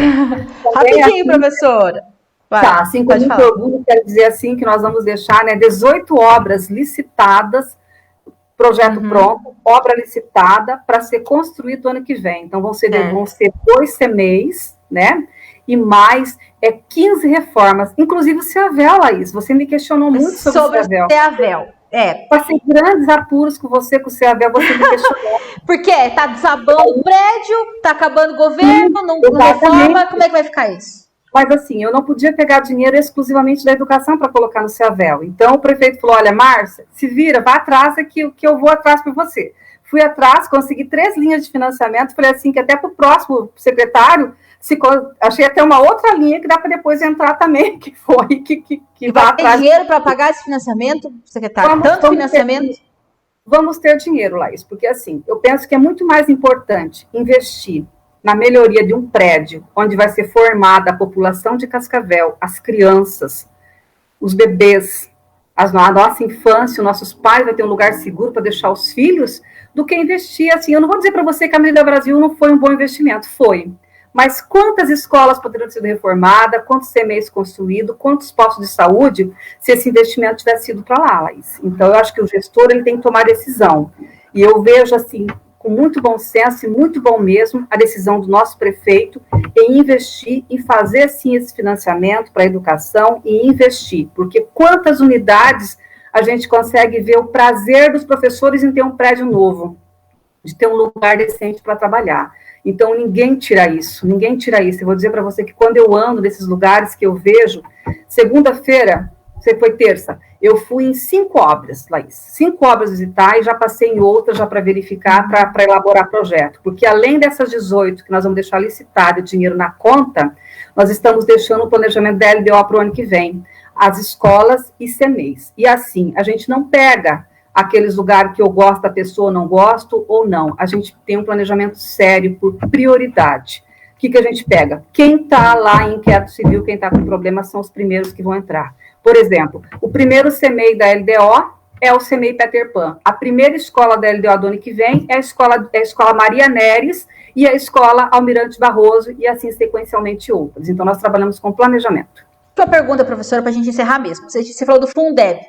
Rapidinho, assim, professora. Vai, tá, assim, com muito orgulho, quero dizer assim, que nós vamos deixar, né, 18 obras licitadas, projeto pronto, obra licitada, para ser construído ano que vem. Então, vão ser 2 CEMEIs, né, e mais 15 reformas, inclusive o CEAVEL, Laís. Você me questionou muito sobre o CEAVEL. Passei grandes apuros com você, com o CEAVEL, você me questionou. Porque tá desabando o prédio, tá acabando o governo, não reforma, como é que vai ficar isso? Mas assim, eu não podia pegar dinheiro exclusivamente da educação para colocar no CEAVEL. Então o prefeito falou, olha, Márcia, se vira, vá atrás que eu vou atrás para você. Fui atrás, consegui 3 linhas de financiamento, falei assim, que até para o próximo secretário, achei até uma outra linha que dá para depois entrar também, que foi que vai ter dinheiro para pagar esse financiamento, secretário? Tanto financiamento? Vamos ter dinheiro, Laís, porque assim, eu penso que é muito mais importante investir na melhoria de um prédio, onde vai ser formada a população de Cascavel, as crianças, os bebês, a nossa infância, os nossos pais, vai ter um lugar seguro para deixar os filhos, do que investir, assim, eu não vou dizer para você que a Avenida Brasil não foi um bom investimento, foi, mas quantas escolas poderiam ter sido reformadas, quantos CMEs construídos, quantos postos de saúde, se esse investimento tivesse sido para lá, Laís. Então, eu acho que o gestor ele tem que tomar decisão, e eu vejo, assim, com muito bom senso e muito bom mesmo, a decisão do nosso prefeito em investir, em fazer, sim, esse financiamento para a educação e investir, porque quantas unidades a gente consegue ver o prazer dos professores em ter um prédio novo, de ter um lugar decente para trabalhar. Então, ninguém tira isso. Eu vou dizer para você que quando eu ando nesses lugares que eu vejo, segunda-feira, você foi terça, eu fui em 5 obras, Laís, 5 obras visitar e já passei em outras já para verificar, para elaborar projeto, porque além dessas 18 que nós vamos deixar licitado, o dinheiro na conta, nós estamos deixando o planejamento da LDO para o ano que vem, as escolas e CMEs. E assim, a gente não pega aqueles lugares que eu gosto da pessoa, não gosto ou não. A gente tem um planejamento sério por prioridade. O que a gente pega? Quem está lá em inquérito civil, quem está com problema, são os primeiros que vão entrar. Por exemplo, o primeiro CMEI da LDO é o CMEI Peter Pan. A primeira escola da LDO do ano que vem é a escola Maria Neres e a escola Almirante Barroso, e assim sequencialmente outras. Então, nós trabalhamos com planejamento. Uma pergunta, professora, para a gente encerrar mesmo. Você falou do Fundeb.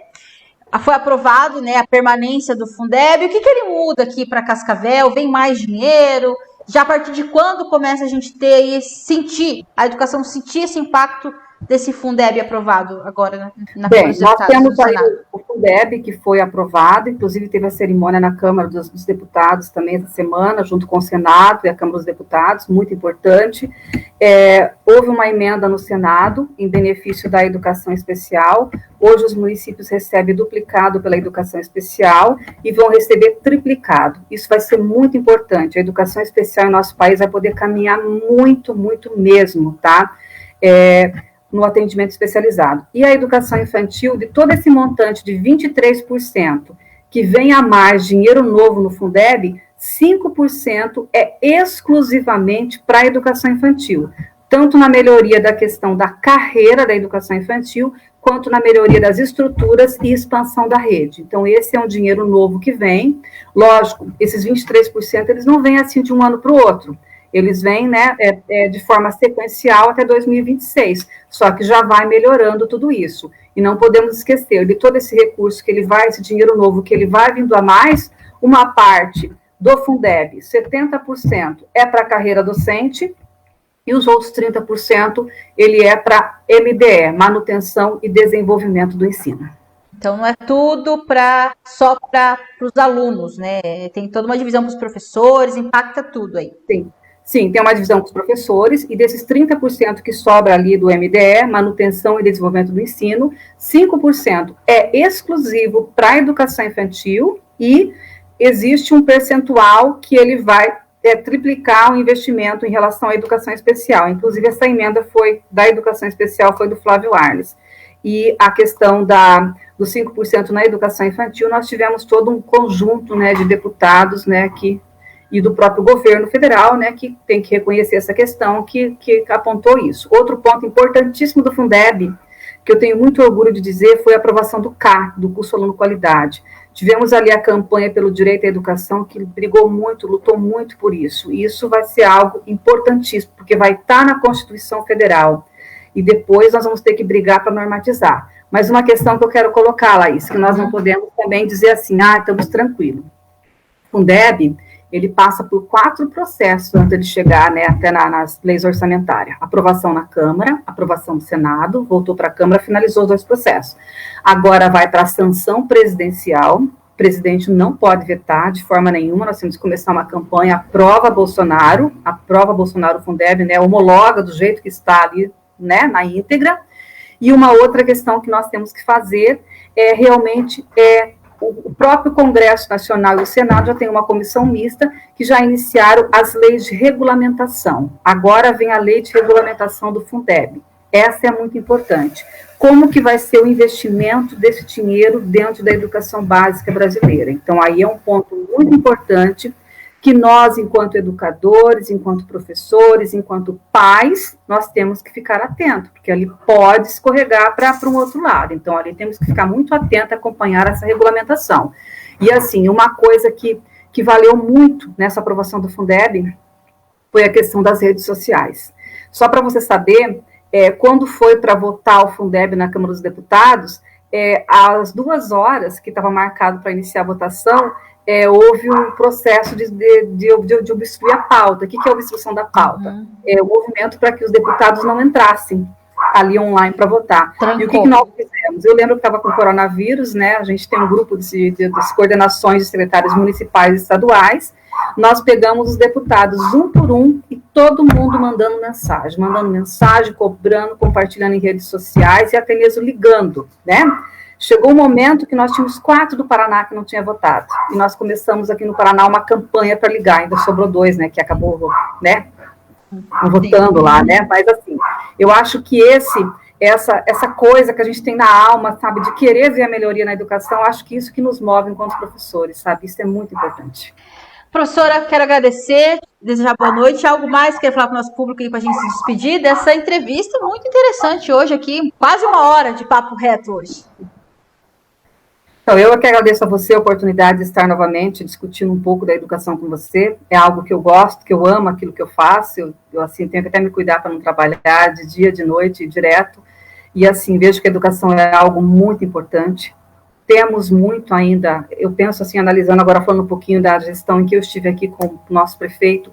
Foi aprovado, né, a permanência do Fundeb. O que ele muda aqui para Cascavel? Vem mais dinheiro? Já a partir de quando começa a gente ter e sentir, a educação sentir esse impacto desse Fundeb aprovado agora na Câmara dos Deputados? Nós temos aí o Fundeb que foi aprovado, inclusive teve a cerimônia na Câmara dos Deputados também essa semana, junto com o Senado e a Câmara dos Deputados, muito importante. Houve uma emenda no Senado em benefício da educação especial. Hoje os municípios recebem duplicado pela educação especial e vão receber triplicado. Isso vai ser muito importante. A educação especial em nosso país vai poder caminhar muito, muito mesmo, tá? No atendimento especializado. E a educação infantil, de todo esse montante de 23%, que vem a mais dinheiro novo no Fundeb, 5% é exclusivamente para a educação infantil, tanto na melhoria da questão da carreira da educação infantil, quanto na melhoria das estruturas e expansão da rede. Então, esse é um dinheiro novo que vem. Lógico, esses 23%, eles não vêm assim de um ano para o outro. Eles vêm, né, de forma sequencial até 2026, só que já vai melhorando tudo isso. E não podemos esquecer de todo esse recurso que ele vai, esse dinheiro novo que ele vai vindo a mais, uma parte do Fundeb, 70% é para a carreira docente, e os outros 30% ele é para MDE, manutenção e desenvolvimento do ensino. Então, não é tudo só para os alunos, né? Tem toda uma divisão para os professores, impacta tudo aí. Sim, tem uma divisão com os professores, e desses 30% que sobra ali do MDE, manutenção e desenvolvimento do ensino, 5% é exclusivo para a educação infantil, e existe um percentual que ele vai triplicar o investimento em relação à educação especial. Inclusive, essa emenda da educação especial foi do Flávio Arnes. E a questão dos 5% na educação infantil, nós tivemos todo um conjunto, né, de deputados, né, e do próprio governo federal, né, que tem que reconhecer essa questão, que apontou isso. Outro ponto importantíssimo do Fundeb, que eu tenho muito orgulho de dizer, foi a aprovação do CA, do Curso Aluno Qualidade. Tivemos ali a campanha pelo direito à educação, que brigou muito, lutou muito por isso. E isso vai ser algo importantíssimo, porque vai estar na Constituição Federal. E depois nós vamos ter que brigar para normatizar. Mas uma questão que eu quero colocar, Laís, que nós não podemos também dizer assim, estamos tranquilos. Fundeb, ele passa por 4 processos antes de chegar, né, até nas leis orçamentárias. Aprovação na Câmara, aprovação no Senado, voltou para a Câmara, finalizou os 2 processos. Agora vai para a sanção presidencial. O presidente não pode vetar de forma nenhuma, nós temos que começar uma campanha, aprova Bolsonaro o Fundeb, né, homologa do jeito que está ali, né, na íntegra. E uma outra questão que nós temos que fazer o próprio Congresso Nacional e o Senado já tem uma comissão mista que já iniciaram as leis de regulamentação. Agora vem a lei de regulamentação do Fundeb. Essa é muito importante. Como que vai ser o investimento desse dinheiro dentro da educação básica brasileira? Então, aí é um ponto muito importante que nós, enquanto educadores, enquanto professores, enquanto pais, nós temos que ficar atentos, porque ali pode escorregar para um outro lado. Então, ali temos que ficar muito atentos a acompanhar essa regulamentação. E, assim, uma coisa que valeu muito nessa aprovação do Fundeb foi a questão das redes sociais. Só para você saber, quando foi para votar o Fundeb na Câmara dos Deputados, às 2 horas que estava marcado para iniciar a votação, houve um processo de obstruir a pauta. O que é a obstrução da pauta? É o movimento para que os deputados não entrassem ali online para votar. Trancou. E o que nós fizemos? Eu lembro que estava com o coronavírus, né? A gente tem um grupo de coordenações de secretários municipais e estaduais. Nós pegamos os deputados um por um e todo mundo mandando mensagem, cobrando, compartilhando em redes sociais e até mesmo ligando, né? Chegou um momento que nós tínhamos 4 do Paraná que não tinha votado. E nós começamos aqui no Paraná uma campanha para ligar, ainda sobrou 2, né, que acabou, né, votando lá, né, mas assim, eu acho que essa coisa que a gente tem na alma, sabe, de querer ver a melhoria na educação, acho que isso que nos move enquanto professores, sabe, isso é muito importante. Professora, quero agradecer, desejar boa noite. Algo mais quer falar para o nosso público aí para a gente se despedir dessa entrevista muito interessante hoje aqui, quase 1 hora de papo reto hoje. Então, eu que agradeço a você a oportunidade de estar novamente discutindo um pouco da educação com você. É algo que eu gosto, que eu amo aquilo que eu faço. Eu assim, tenho que até me cuidar para não trabalhar de dia, de noite, direto. E, assim, vejo que a educação é algo muito importante. Temos muito ainda, eu penso assim, analisando agora, falando um pouquinho da gestão em que eu estive aqui com o nosso prefeito,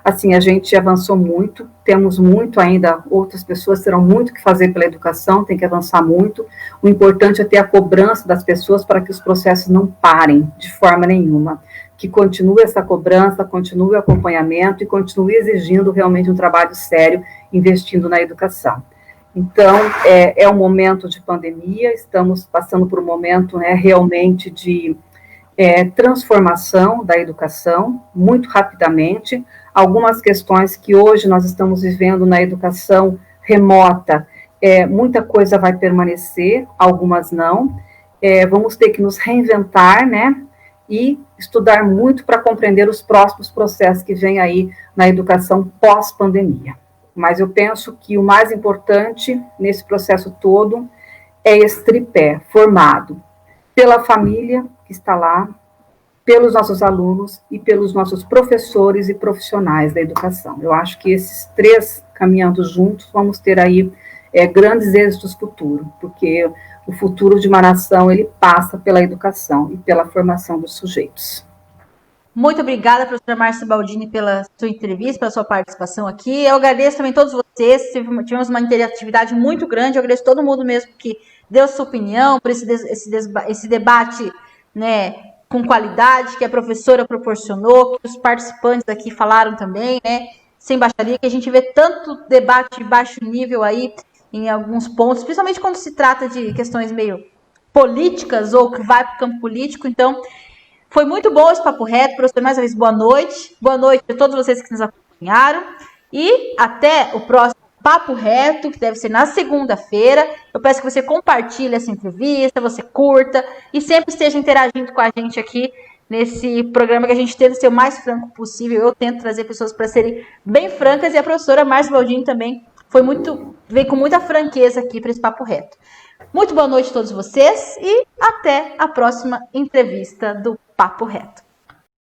assim, a gente avançou muito, temos muito ainda, outras pessoas terão muito que fazer pela educação, tem que avançar muito. O importante é ter a cobrança das pessoas para que os processos não parem de forma nenhuma, que continue essa cobrança, continue o acompanhamento e continue exigindo realmente um trabalho sério, investindo na educação. Então, é um momento de pandemia, estamos passando por um momento, né, realmente de transformação da educação, muito rapidamente. Algumas questões que hoje nós estamos vivendo na educação remota, muita coisa vai permanecer, algumas não. Vamos ter que nos reinventar, né, e estudar muito para compreender os próximos processos que vêm aí na educação pós-pandemia. Mas eu penso que o mais importante nesse processo todo é esse tripé formado pela família que está lá, pelos nossos alunos e pelos nossos professores e profissionais da educação. Eu acho que esses 3 caminhando juntos, vamos ter aí grandes êxitos futuros, porque o futuro de uma nação, ele passa pela educação e pela formação dos sujeitos. Muito obrigada, professora Márcia Baldini, pela sua entrevista, pela sua participação aqui. Eu agradeço também a todos vocês, tivemos uma interatividade muito grande, eu agradeço todo mundo mesmo que deu sua opinião, por esse debate, né, com qualidade, que a professora proporcionou, que os participantes aqui falaram também, né, sem baixaria, que a gente vê tanto debate de baixo nível aí, em alguns pontos, principalmente quando se trata de questões meio políticas ou que vai para o campo político. Então, foi muito bom esse papo reto. Professor, mais uma vez, boa noite. Boa noite a todos vocês que nos acompanharam. E até o próximo papo reto, que deve ser na segunda-feira. Eu peço que você compartilhe essa entrevista, você curta e sempre esteja interagindo com a gente aqui nesse programa que a gente tenta ser o mais franco possível. Eu tento trazer pessoas para serem bem francas e a professora Márcia Baldini também veio com muita franqueza aqui para esse papo reto. Muito boa noite a todos vocês e até a próxima entrevista do Papo Reto.